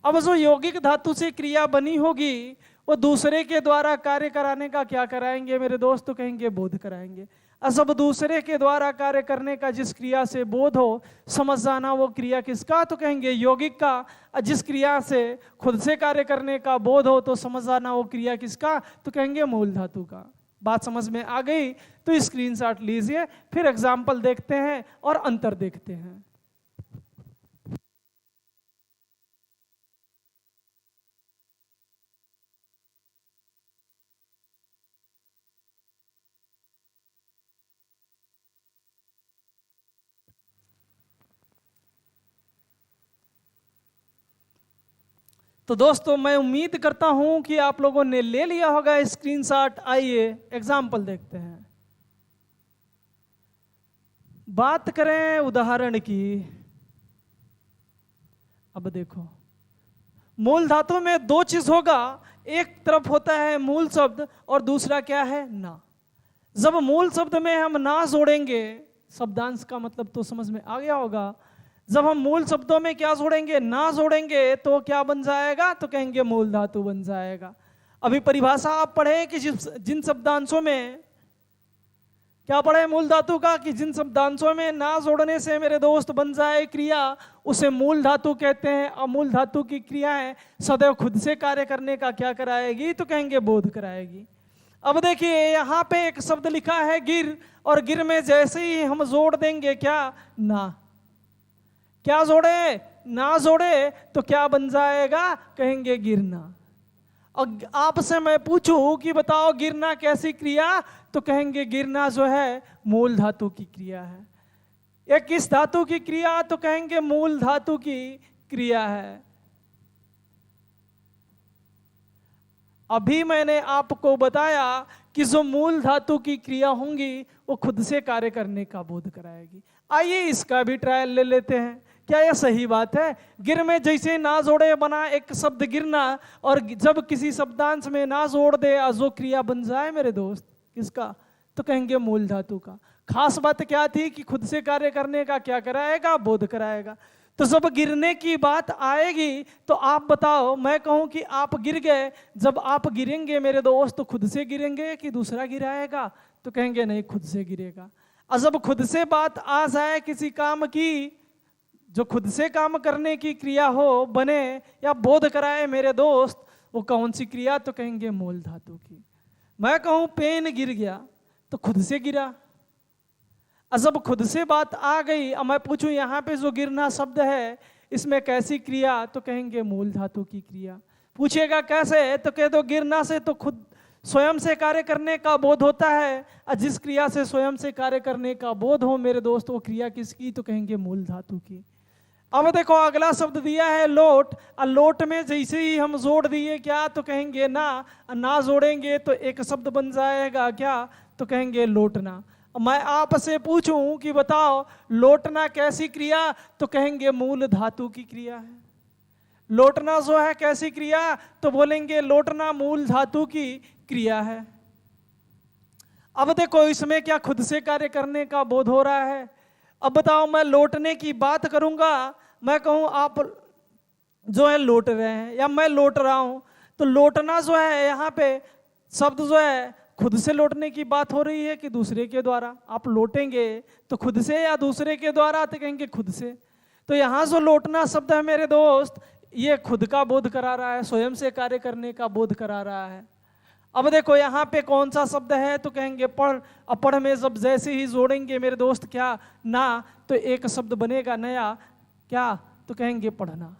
अब जो यौगिक धातु से क्रिया बनी होगी वो दूसरे के द्वारा कार्य कराने का क्या कराएंगे मेरे दोस्त, तो कहेंगे बोध कराएंगे। अब दूसरे के द्वारा कार्य करने का जिस क्रिया से बोध हो, समझ जाना वो क्रिया किसका, तो कहेंगे यौगिक का। जिस क्रिया से खुद से कार्य करने का बोध हो तो समझ जाना वो क्रिया किसका, तो कहेंगे मूल धातु का। बात समझ में आ गई तो स्क्रीनशॉट लीजिए, फिर एग्जाम्पल देखते हैं और अंतर देखते हैं। तो दोस्तों मैं उम्मीद करता हूं कि आप लोगों ने ले लिया होगा स्क्रीनशॉट। आइए एग्जाम्पल देखते हैं। बात करें उदाहरण की। अब देखो, मूल धातु में दो चीज होगा, एक तरफ होता है मूल शब्द और दूसरा क्या है, ना। जब मूल शब्द में हम ना जोड़ेंगे, शब्दांश का मतलब तो समझ में आ गया होगा। जब हम मूल शब्दों में क्या जोड़ेंगे, ना जोड़ेंगे, तो क्या बन जाएगा, तो कहेंगे मूल धातु बन जाएगा। अभी परिभाषा आप पढ़े कि जिन शब्दांशों में क्या पढ़े मूल धातु का, कि जिन शब्दांशों में ना जोड़ने से मेरे दोस्त बन जाए क्रिया, उसे मूल धातु कहते हैं। और मूल धातु की क्रियाएं सदैव खुद से कार्य करने का क्या कराएगी, तो कहेंगे बोध कराएगी। अब देखिए यहाँ पे एक शब्द लिखा है गिर, और गिर में जैसे ही हम जोड़ देंगे क्या, ना। क्या जोड़े, ना जोड़े, तो क्या बन जाएगा, कहेंगे गिरना। और आपसे मैं पूछूं कि बताओ गिरना कैसी क्रिया, तो कहेंगे गिरना जो है मूल धातु की क्रिया है। यह किस धातु की क्रिया, तो कहेंगे मूल धातु की क्रिया है। अभी मैंने आपको बताया कि जो मूल धातु की क्रिया होंगी वो खुद से कार्य करने का बोध कराएगी। आइए इसका भी ट्रायल ले लेते हैं, क्या यह सही बात है। गिर में जैसे ना जोड़े बना एक शब्द गिरना, और जब किसी शब्दांश में ना जोड़ दे जो क्रिया बन जाए मेरे दोस्त, किसका, तो कहेंगे मूल धातु का। खास बात क्या थी कि खुद से कार्य करने का क्या कराएगा, बोध कराएगा। तो जब गिरने की बात आएगी तो आप बताओ, मैं कहूं कि आप गिर गए, जब आप गिरेंगे मेरे दोस्त तो खुद से गिरेंगे कि दूसरा गिराएगा, तो कहेंगे नहीं खुद से गिरेगा। और जब खुद से बात आ जाए किसी काम की, जो खुद से काम करने की क्रिया हो, बने या बोध कराए मेरे दोस्त, वो कौन सी क्रिया, तो कहेंगे मूल धातु की। मैं कहूं पेन गिर गया तो खुद से गिरा। जब खुद से बात आ गई, अब मैं पूछूं यहाँ पे जो गिरना शब्द है इसमें कैसी क्रिया, तो कहेंगे मूल धातु की क्रिया। पूछेगा कैसे, तो कह दो गिरना से तो खुद स्वयं से कार्य करने का बोध होता है, और जिस क्रिया से स्वयं से कार्य करने का बोध हो मेरे दोस्त, वो क्रिया किसकी, तो कहेंगे मूल धातु की। अब देखो अगला शब्द दिया है लोट, और लोट में जैसे ही हम जोड़ दिए क्या, तो कहेंगे ना जोड़ेंगे तो एक शब्द बन जाएगा क्या, तो कहेंगे लोटना। मैं आपसे पूछूं कि बताओ लोटना कैसी क्रिया, तो कहेंगे मूल धातु की क्रिया है। लोटना जो है कैसी क्रिया, तो बोलेंगे लोटना मूल धातु की क्रिया है। अब देखो इसमें क्या खुद से कार्य करने का बोध हो रहा है। अब बताओ मैं लौटने की बात करूंगा, मैं कहूं आप जो है लौट रहे हैं या मैं लौट रहा हूं, तो लौटना जो है यहाँ पे शब्द जो है खुद से लौटने की बात हो रही है कि दूसरे के द्वारा? आप लौटेंगे तो खुद से या दूसरे के द्वारा? तो कहेंगे खुद से। तो यहाँ जो लौटना शब्द है मेरे दोस्त, ये खुद का बोध करा रहा है, स्वयं से कार्य करने का बोध करा रहा है। अब देखो यहाँ पे कौन सा शब्द है, तो कहेंगे पढ़। अपढ़ में जब जैसे ही जोड़ेंगे मेरे दोस्त क्या, ना, तो एक शब्द बनेगा नया, क्या, तो कहेंगे पढ़ना।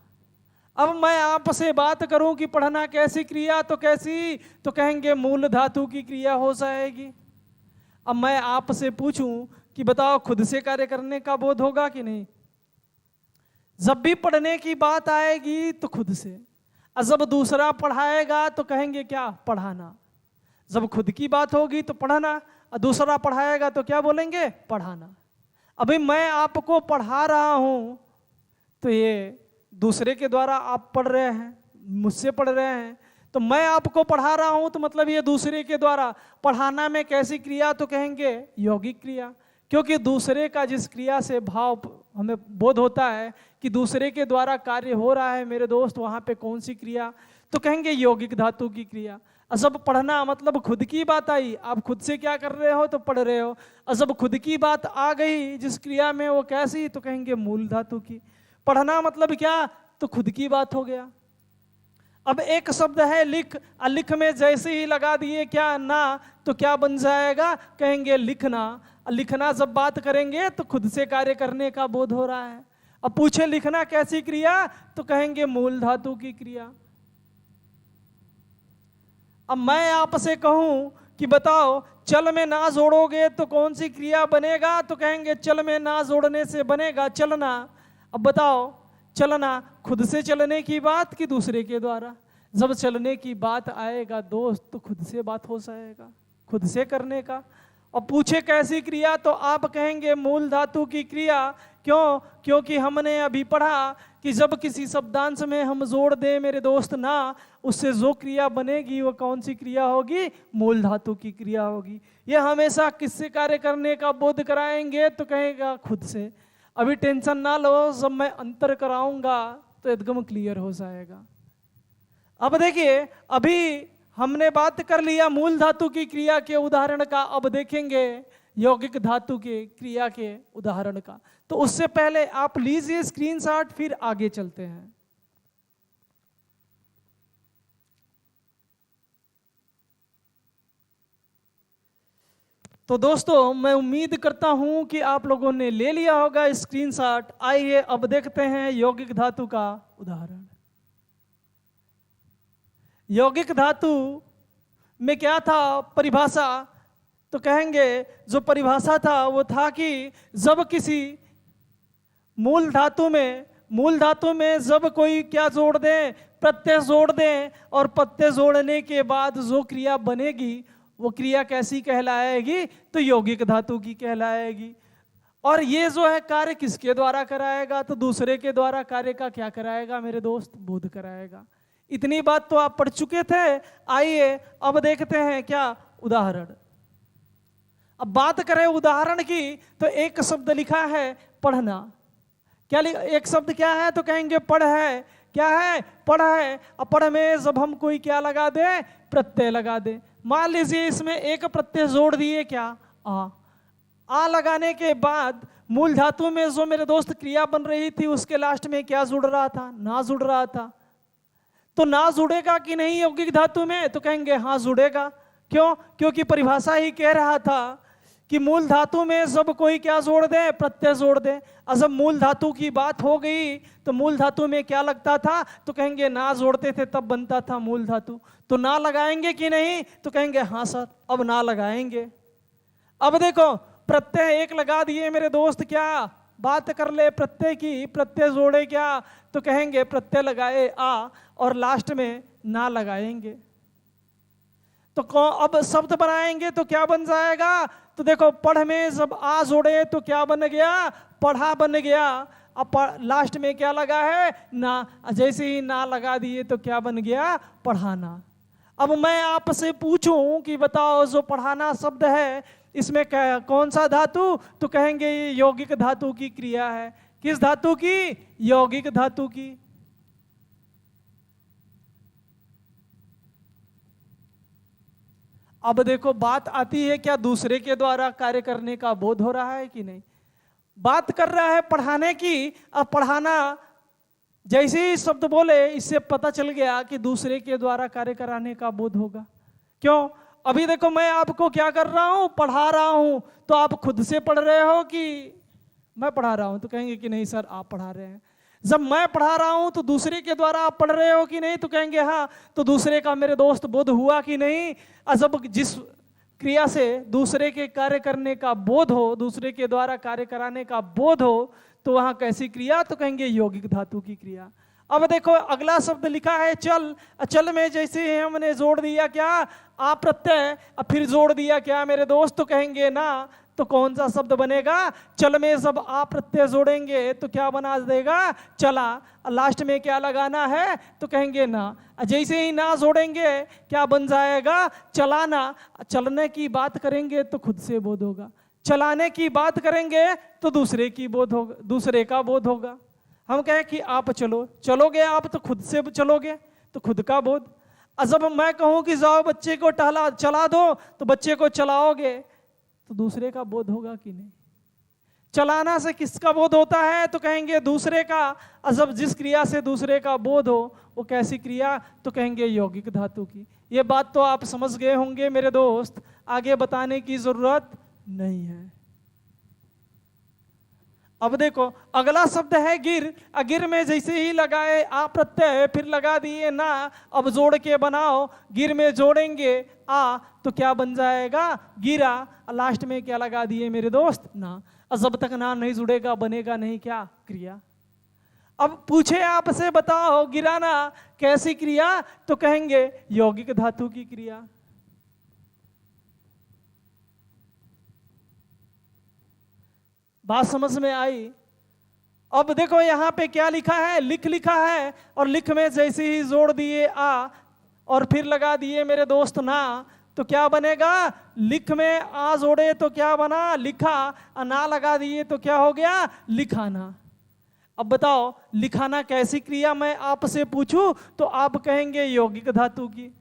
अब मैं आपसे बात करूं कि पढ़ना कैसी क्रिया, तो कैसी, तो कहेंगे मूल धातु की क्रिया हो जाएगी। अब मैं आपसे पूछूं कि बताओ खुद से कार्य करने का बोध होगा कि नहीं? जब भी पढ़ने की बात आएगी तो खुद से, और जब दूसरा पढ़ाएगा तो कहेंगे क्या, पढ़ाना। जब खुद की बात होगी तो पढ़ना, और दूसरा पढ़ाएगा तो क्या बोलेंगे, पढ़ाना। अभी मैं आपको पढ़ा रहा हूं तो ये दूसरे के द्वारा आप पढ़ रहे हैं, मुझसे पढ़ रहे हैं, तो मैं आपको पढ़ा रहा हूं तो मतलब ये दूसरे के द्वारा। पढ़ाना में कैसी क्रिया, तो कहेंगे यौगिक क्रिया, क्योंकि दूसरे का जिस क्रिया से भाव हमें बोध होता है कि दूसरे के द्वारा कार्य हो रहा है मेरे दोस्त, वहां पे कौन सी क्रिया, तो कहेंगे यौगिक धातु की क्रिया। जब पढ़ना मतलब खुद की बात आई, आप खुद से क्या कर रहे हो, तो पढ़ रहे हो, और जब खुद की बात आ गई जिस क्रिया में, वो कैसी, तो कहेंगे मूल धातु की। पढ़ना मतलब क्या, तो खुद की बात हो गया। अब एक शब्द है लिख, लिख में जैसे ही लगा दिए क्या, ना, तो क्या बन जाएगा, कहेंगे लिखना। लिखना जब बात करेंगे तो खुद से कार्य करने का बोध हो रहा है। अब पूछे लिखना कैसी क्रिया, तो कहेंगे मूल धातु की क्रिया। अब मैं आपसे कहूं कि बताओ चल में ना जोड़ोगे तो कौन सी क्रिया बनेगा, तो कहेंगे चल में ना जोड़ने से बनेगा चलना। अब बताओ चलना खुद से चलने की बात कि दूसरे के द्वारा? जब चलने की बात आएगा दोस्त तो खुद से बात हो जाएगा, खुद से करने का। और पूछे कैसी क्रिया, तो आप कहेंगे मूल धातु की क्रिया। क्यों? क्योंकि हमने अभी पढ़ा कि जब किसी शब्दांश में हम जोड़ दें मेरे दोस्त ना, उससे जो क्रिया बनेगी वो कौन सी क्रिया होगी, मूल धातु की क्रिया होगी। ये हमेशा किससे कार्य करने का बोध कराएंगे, तो कहेगा खुद से। अभी टेंशन ना लो, जब मैं अंतर कराऊंगा तो एकदम क्लियर हो जाएगा। अब देखिए अभी हमने बात कर लिया मूल धातु की क्रिया के उदाहरण का, अब देखेंगे यौगिक धातु के क्रिया के उदाहरण का। तो उससे पहले आप लीजिए स्क्रीनशॉट, फिर आगे चलते हैं। तो दोस्तों मैं उम्मीद करता हूं कि आप लोगों ने ले लिया होगा स्क्रीनशॉट। आइए अब देखते हैं यौगिक धातु का उदाहरण। यौगिक धातु में क्या था परिभाषा, तो कहेंगे जो परिभाषा था वो था कि जब किसी मूल धातु में जब कोई क्या जोड़ दें, प्रत्यय जोड़ दें, और प्रत्यय जोड़ने के बाद जो क्रिया बनेगी वो क्रिया कैसी कहलाएगी, तो यौगिक धातु की कहलाएगी। और ये जो है कार्य किसके द्वारा कराएगा, तो दूसरे के द्वारा कार्य का क्या कराएगा मेरे दोस्त, बोध कराएगा। इतनी बात तो आप पढ़ चुके थे। आइए अब देखते हैं क्या उदाहरण। अब बात करें उदाहरण की, तो एक शब्द लिखा है पढ़ना। क्या एक शब्द क्या है, तो कहेंगे पढ़ है। क्या है, पढ़ है। अब पढ़ में जब हम कोई क्या लगा दे, प्रत्यय लगा दे। मान लीजिए इसमें एक प्रत्यय जोड़ दिए क्या, आ लगाने के बाद मूल धातु में जो मेरे दोस्त क्रिया बन रही थी उसके लास्ट में क्या जुड़ रहा था, ना जुड़ रहा था। तो ना जुड़ेगा कि नहीं यौगिक धातु में, तो कहेंगे हाँ जुड़ेगा। क्यों? क्योंकि परिभाषा ही कह रहा था कि मूल धातु में जब कोई क्या जोड़ दे, प्रत्यय जोड़ दे। और जब मूल धातु की बात हो गई तो मूल धातु में क्या लगता था, तो कहेंगे ना जोड़ते थे तब बनता था मूल धातु। तो ना लगाएंगे कि नहीं, तो कहेंगे हाँ सर अब ना लगाएंगे। अब देखो प्रत्यय एक लगा दिए मेरे दोस्त, क्या बात कर ले प्रत्यय की, प्रत्यय जोड़े क्या, तो कहेंगे प्रत्यय लगाए आ, और लास्ट में ना लगाएंगे। तो अब शब्द बनाएंगे तो क्या बन जाएगा, तो देखो पढ़ में जब आ जोड़े तो क्या बन गया, पढ़ा बन गया। अब लास्ट में क्या लगा है, ना। जैसे ही ना लगा दिए तो क्या बन गया, पढ़ाना। अब मैं आपसे पूछूं कि बताओ जो पढ़ाना शब्द है इसमें कौन सा धातु, तो कहेंगे ये यौगिक धातु की क्रिया है। किस धातु की, यौगिक धातु की। अब देखो बात आती है, क्या दूसरे के द्वारा कार्य करने का बोध हो रहा है कि नहीं? बात कर रहा है पढ़ाने की। अब पढ़ाना जैसे ही शब्द बोले, इससे पता चल गया कि दूसरे के द्वारा कार्य कराने का बोध होगा। क्यों? अभी देखो मैं आपको क्या कर रहा हूं, पढ़ा रहा हूं, तो आप खुद से पढ़ रहे हो कि मैं पढ़ा रहा हूं? तो कहेंगे कि नहीं सर आप पढ़ा रहे हैं। जब मैं पढ़ा रहा हूं तो दूसरे के द्वारा आप पढ़ रहे हो कि नहीं? तो कहेंगे हाँ। तो दूसरे का मेरे दोस्त बोध हुआ कि नहीं? जब जिस क्रिया से दूसरे के कार्य करने का बोध हो, दूसरे के द्वारा कार्य कराने का बोध हो, तो वहां कैसी क्रिया? तो कहेंगे यौगिक धातु की क्रिया। अब देखो अगला शब्द लिखा है चल। चल में जैसे ही हमने जोड़ दिया क्या? आ प्रत्यय। अब फिर जोड़ दिया क्या मेरे दोस्त? तो कहेंगे ना। तो कौन सा शब्द बनेगा? चल में जब आ प्रत्यय जोड़ेंगे तो क्या बना देगा? चला। लास्ट में क्या लगाना है? तो कहेंगे ना। जैसे ही ना जोड़ेंगे क्या बन जाएगा? चलाना। चलने की बात करेंगे तो खुद से बोध होगा, चलाने की बात करेंगे तो दूसरे की बोध होगा, दूसरे का बोध होगा। हम कहें कि आप चलो, चलोगे आप तो खुद से चलोगे, तो खुद का बोध। जब मैं कहूं कि जाओ बच्चे को टहला चला दो, तो बच्चे को चलाओगे तो दूसरे का बोध होगा कि नहीं? चलाना से किसका बोध होता है? तो कहेंगे दूसरे का। जब जिस क्रिया से दूसरे का बोध हो वो कैसी क्रिया? तो कहेंगे यौगिक धातु की। ये बात तो आप समझ गए होंगे मेरे दोस्त, आगे बताने की जरूरत नहीं है। अब देखो अगला शब्द है गिर। गिर में जैसे ही लगाए आ प्रत्यय, फिर लगा दिए ना। अब जोड़ के बनाओ, गिर में जोड़ेंगे आ तो क्या बन जाएगा? गिरा। लास्ट में क्या लगा दिए मेरे दोस्त? ना। जब तक ना नहीं जुड़ेगा बनेगा नहीं क्या? क्रिया। अब पूछे आपसे बताओ गिराना कैसी क्रिया? तो कहेंगे यौगिक धातु की क्रिया। बात समझ में आई? अब देखो यहां पे क्या लिखा है? लिख लिखा है, और लिख में जैसे ही जोड़ दिए आ और फिर लगा दिए मेरे दोस्त ना, तो क्या बनेगा? लिख में आ जोड़े तो क्या बना? लिखा। ना लगा दिए तो क्या हो गया? लिखाना। अब बताओ लिखाना कैसी क्रिया मैं आपसे पूछूं तो आप कहेंगे यौगिक धातु की।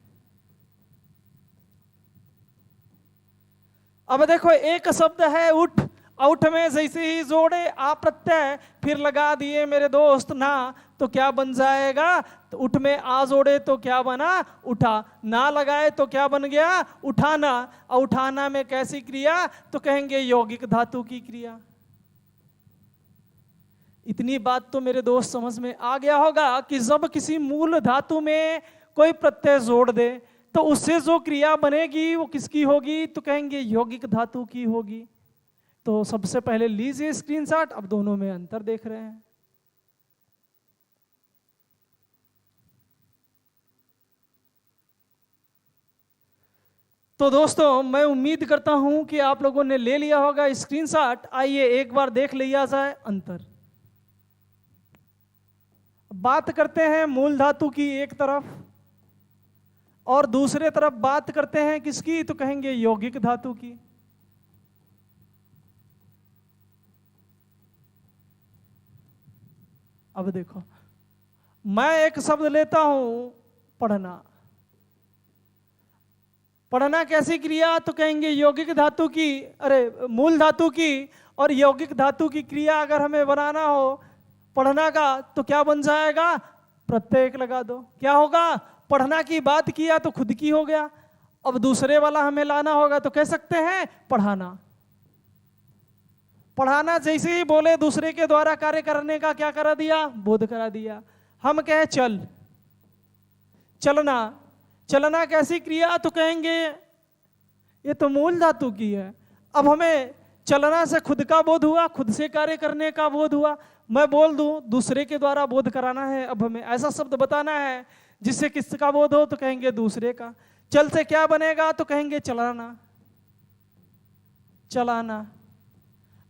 अब देखो एक शब्द है उठ। उठ में जैसे ही जोड़े आ प्रत्यय, फिर लगा दिए मेरे दोस्त ना, तो क्या बन जाएगा? तो उठ में आ जोड़े तो क्या बना? उठा। ना लगाए तो क्या बन गया? उठाना। और उठाना में कैसी क्रिया? तो कहेंगे यौगिक धातु की क्रिया। इतनी बात तो मेरे दोस्त समझ में आ गया होगा कि जब किसी मूल धातु में कोई प्रत्यय जोड़ दे तो उससे जो क्रिया बनेगी वो किसकी होगी? तो कहेंगे यौगिक धातु की होगी। तो सबसे पहले लीजिए स्क्रीनशॉट। अब दोनों में अंतर देख रहे हैं। तो दोस्तों मैं उम्मीद करता हूं कि आप लोगों ने ले लिया होगा स्क्रीनशॉट। आइए एक बार देख लिया जाए अंतर। बात करते हैं मूल धातु की एक तरफ, और दूसरे तरफ बात करते हैं किसकी? तो कहेंगे यौगिक धातु की। अब देखो मैं एक शब्द लेता हूं पढ़ना। पढ़ना कैसी क्रिया? तो कहेंगे यौगिक धातु की, अरे मूल धातु की। और यौगिक धातु की क्रिया अगर हमें बनाना हो पढ़ना का तो क्या बन जाएगा? प्रत्यय लगा दो। क्या होगा? पढ़ना की बात किया तो खुद की हो गया। अब दूसरे वाला हमें लाना होगा तो कह सकते हैं पढ़ाना। पढ़ाना जैसे ही बोले दूसरे के द्वारा कार्य करने का क्या करा दिया? बोध करा दिया। हम कहे चल, चलना। चलना कैसी क्रिया? तो कहेंगे ये तो मूल धातु की है। अब हमें चलना से खुद का बोध हुआ, खुद से कार्य करने का बोध हुआ। मैं बोल दूं दूसरे के द्वारा बोध कराना है। अब हमें ऐसा शब्द बताना है जिससे किसका बोध हो? तो कहेंगे दूसरे का। चल से क्या बनेगा? तो कहेंगे चलाना। चलाना।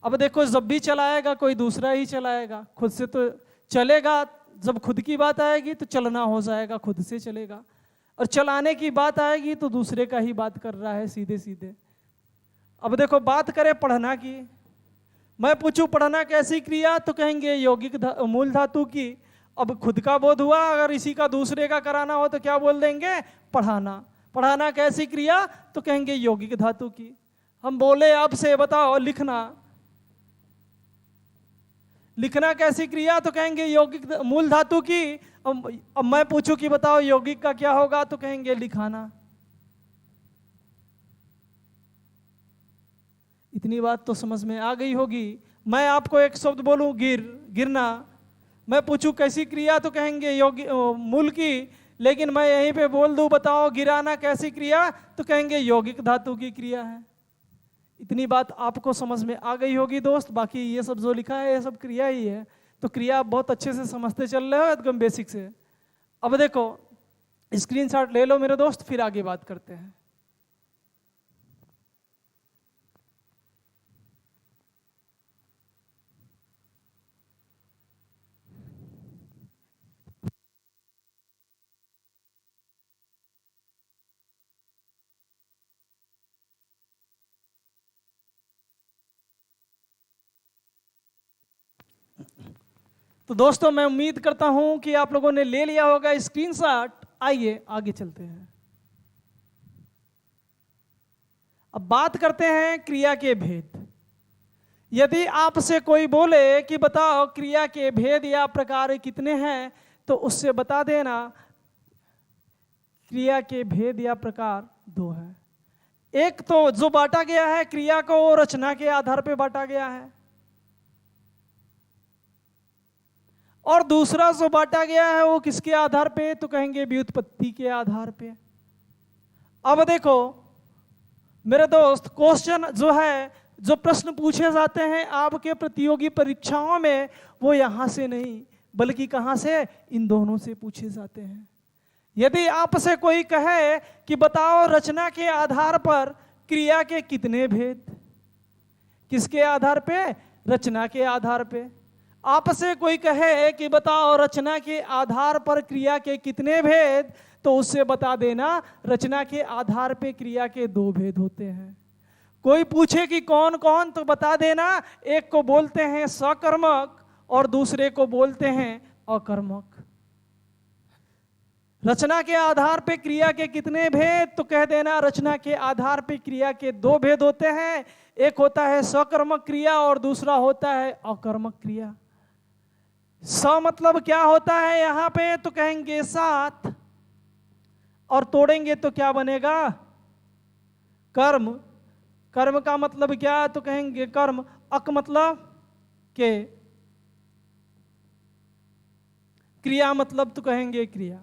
अब देखो जब भी चलाएगा कोई दूसरा ही चलाएगा, खुद से तो चलेगा। जब खुद की बात आएगी तो चलना हो जाएगा, खुद से चलेगा। और चलाने की बात आएगी तो दूसरे का ही बात कर रहा है सीधे सीधे। अब देखो बात करें पढ़ना की। मैं पूछूं पढ़ना कैसी क्रिया? तो कहेंगे यौगिक मूल धातु की। अब खुद का बोध हुआ, अगर इसी का दूसरे का कराना हो तो क्या बोल देंगे? पढ़ाना। पढ़ाना कैसी क्रिया, तो कहेंगे यौगिक धातु की। हम बोले आपसे बताओ लिखना, लिखना कैसी क्रिया, तो कहेंगे यौगिक मूल धातु की। अब मैं पूछूं कि बताओ यौगिक का क्या होगा, तो कहेंगे लिखाना। इतनी बात तो समझ में आ गई होगी। मैं आपको एक शब्द बोलूं गिरना, मैं पूछूं कैसी क्रिया, तो कहेंगे यौगिक मूल की। लेकिन मैं यहीं पे बोल दूं बताओ गिराना कैसी क्रिया, तो कहेंगे यौगिक धातु की क्रिया है। इतनी बात आपको समझ में आ गई होगी दोस्त। बाकी ये सब जो लिखा है ये सब क्रिया ही है, तो क्रिया बहुत अच्छे से समझते चल रहे हो एकदम बेसिक से। अब देखो स्क्रीनशॉट ले लो मेरे दोस्त, फिर आगे बात करते हैं। तो दोस्तों मैं उम्मीद करता हूं कि आप लोगों ने ले लिया होगा स्क्रीनशॉट। आइए आगे चलते हैं। अब बात करते हैं क्रिया के भेद। यदि आपसे कोई बोले कि बताओ क्रिया के भेद या प्रकार कितने हैं, तो उससे बता देना क्रिया के भेद या प्रकार 2 है। एक तो जो बांटा गया है क्रिया को वो रचना के आधार पे बांटा गया है, और दूसरा जो बांटा गया है वो किसके आधार पे, तो कहेंगे व्युत्पत्ति के आधार पे। अब देखो मेरे दोस्त क्वेश्चन जो है, जो प्रश्न पूछे जाते हैं आपके प्रतियोगी परीक्षाओं में, वो यहां से नहीं बल्कि कहां से, इन दोनों से पूछे जाते हैं। यदि आपसे कोई कहे कि बताओ रचना के आधार पर क्रिया के कितने भेद, किसके आधार पे, रचना के आधार पे। आपसे कोई कहे कि बताओ रचना के आधार पर क्रिया के कितने भेद, तो उससे बता देना रचना के आधार पे क्रिया के 2 भेद होते हैं। कोई पूछे कि कौन कौन, तो बता देना एक को बोलते हैं सकर्मक और दूसरे को बोलते हैं अकर्मक। रचना के आधार पे क्रिया के कितने भेद, तो कह देना रचना के आधार पे क्रिया के 2 भेद होते हैं। एक होता है सकर्मक क्रिया और दूसरा होता है अकर्मक क्रिया। स मतलब क्या होता है यहां पे, तो कहेंगे 7, और तोड़ेंगे तो क्या बनेगा, कर्म। कर्म का मतलब क्या, तो कहेंगे कर्म। अक मतलब के, क्रिया मतलब तो कहेंगे क्रिया।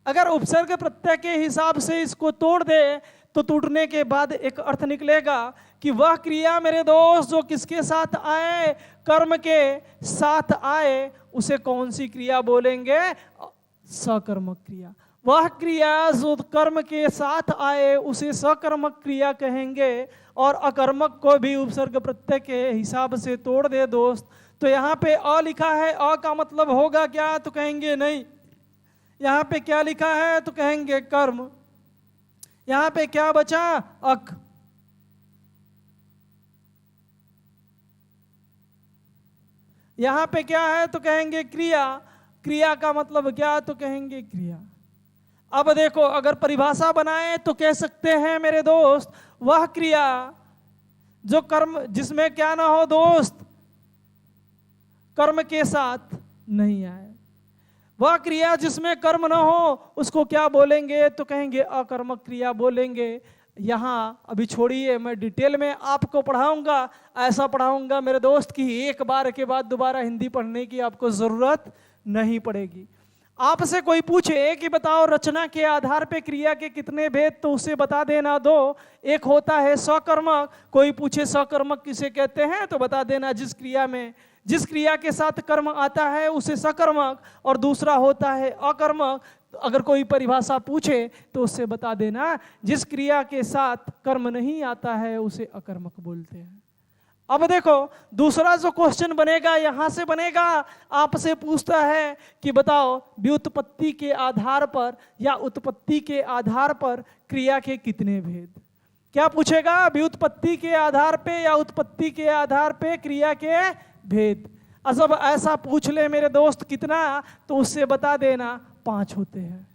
अगर उपसर्ग प्रत्यय के हिसाब से इसको तोड़ दे तो टूटने के बाद एक अर्थ निकलेगा कि वह क्रिया मेरे दोस्त जो किसके साथ आए, कर्म के साथ आए, उसे कौन सी क्रिया बोलेंगे, सकर्मक क्रिया। वह क्रिया जो कर्म के साथ आए उसे सकर्मक क्रिया कहेंगे। और अकर्मक को भी उपसर्ग प्रत्यय के हिसाब से तोड़ दे दोस्त, तो यहाँ पे अ लिखा है, अ का मतलब होगा क्या, तो कहेंगे नहीं। यहाँ पे क्या लिखा है, तो कहेंगे कर्म। यहाँ पे क्या बचा, अक। यहाँ पे क्या है, तो कहेंगे क्रिया। क्रिया का मतलब क्या, तो कहेंगे क्रिया। अब देखो अगर परिभाषा बनाए तो कह सकते हैं मेरे दोस्त, वह क्रिया जो कर्म जिसमें क्या ना हो दोस्त, कर्म के साथ नहीं आए, वह क्रिया जिसमें कर्म ना हो उसको क्या बोलेंगे, तो कहेंगे अकर्मक क्रिया बोलेंगे। यहाँ अभी छोड़िए, मैं डिटेल में आपको पढ़ाऊंगा। ऐसा पढ़ाऊंगा मेरे दोस्त कि एक बार के बाद दोबारा हिंदी पढ़ने की आपको जरूरत नहीं पड़ेगी। आपसे कोई पूछे कि बताओ रचना के आधार पे क्रिया के कितने भेद, तो उसे बता देना 2। एक होता है सकर्मक। कोई पूछे सकर्मक किसे कहते हैं, तो बता देना जिस क्रिया के साथ कर्म आता है उसे सकर्मक, और दूसरा होता है अकर्मक। अगर कोई परिभाषा पूछे तो उससे बता देना जिस क्रिया के साथ कर्म नहीं आता है उसे अकर्मक बोलते हैं। अब देखो दूसरा जो क्वेश्चन बनेगा यहां से बनेगा, आपसे पूछता है कि बताओ व्युत्पत्ति के आधार पर या उत्पत्ति के आधार पर क्रिया के कितने भेद। क्या पूछेगा, व्युत्पत्ति के आधार पे या उत्पत्ति के आधार पे क्रिया के भेद। जब ऐसा पूछ ले मेरे दोस्त कितना, तो उससे बता देना 5 होते हैं।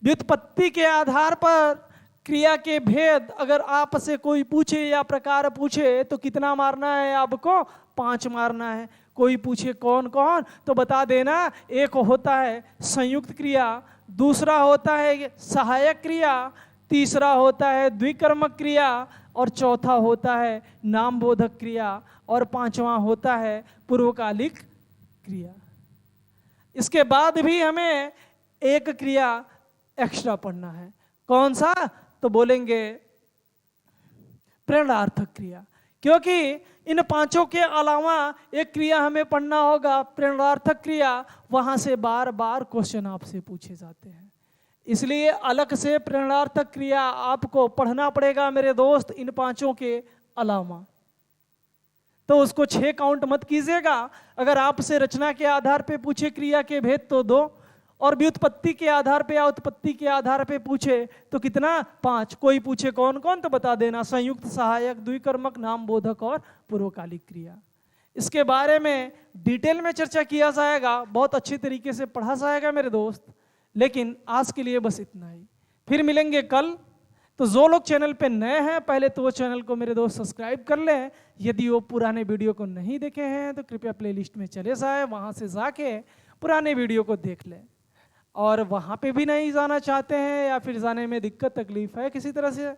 व्युत्पत्ति के आधार पर क्रिया के भेद अगर आपसे कोई पूछे या प्रकार पूछे तो कितना मारना है आपको? 5 मारना है। कोई पूछे कौन कौन, तो बता देना एक होता है संयुक्त क्रिया, दूसरा होता है सहायक क्रिया, तीसरा होता है द्विकर्मक क्रिया और चौथा होता है नामबोधक क्रिया और पांचवा होता है पूर्वकालिक क्रिया। इसके बाद भी हमें एक क्रिया एक्स्ट्रा पढ़ना है। कौन सा? तो बोलेंगे प्रेरणार्थक क्रिया, क्योंकि इन पांचों के अलावा एक क्रिया हमें पढ़ना होगा प्रेरणार्थक क्रिया। वहां से बार बार क्वेश्चन आपसे पूछे जाते हैं, इसलिए अलग से प्रेरणार्थक क्रिया आपको पढ़ना पड़ेगा मेरे दोस्त इन पांचों के अलावा। तो उसको 6 काउंट मत कीजिएगा। अगर आपसे रचना के आधार पे पूछे क्रिया के भेद तो 2, और व्युत्पत्ति के आधार पे या उत्पत्ति के आधार पे पूछे तो कितना? 5। कोई पूछे कौन कौन, तो बता देना संयुक्त, सहायक, द्विकर्मक, नामबोधक और पूर्वकालिक क्रिया। इसके बारे में डिटेल में चर्चा किया जाएगा, बहुत अच्छे तरीके से पढ़ा जाएगा मेरे दोस्त। लेकिन आज के लिए बस इतना ही, फिर मिलेंगे कल। तो जो लोग चैनल पे नए हैं पहले तो वो चैनल को मेरे दोस्त सब्सक्राइब कर लें। यदि वो पुराने वीडियो को नहीं देखे हैं तो कृपया प्लेलिस्ट में चले जाए, वहाँ से जाके पुराने वीडियो को देख लें। और वहाँ पे भी नहीं जाना चाहते हैं या फिर जाने में दिक्कत तकलीफ है किसी तरह से,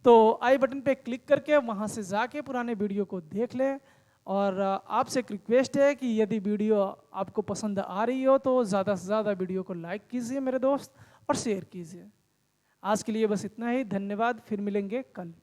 तो आई बटन पे क्लिक करके वहाँ से जाके पुराने वीडियो को देख लें। और आपसे एक रिक्वेस्ट है कि यदि वीडियो आपको पसंद आ रही हो तो ज़्यादा से ज़्यादा वीडियो को लाइक कीजिए मेरे दोस्त और शेयर कीजिए। आज के लिए बस इतना ही, धन्यवाद। फिर मिलेंगे कल।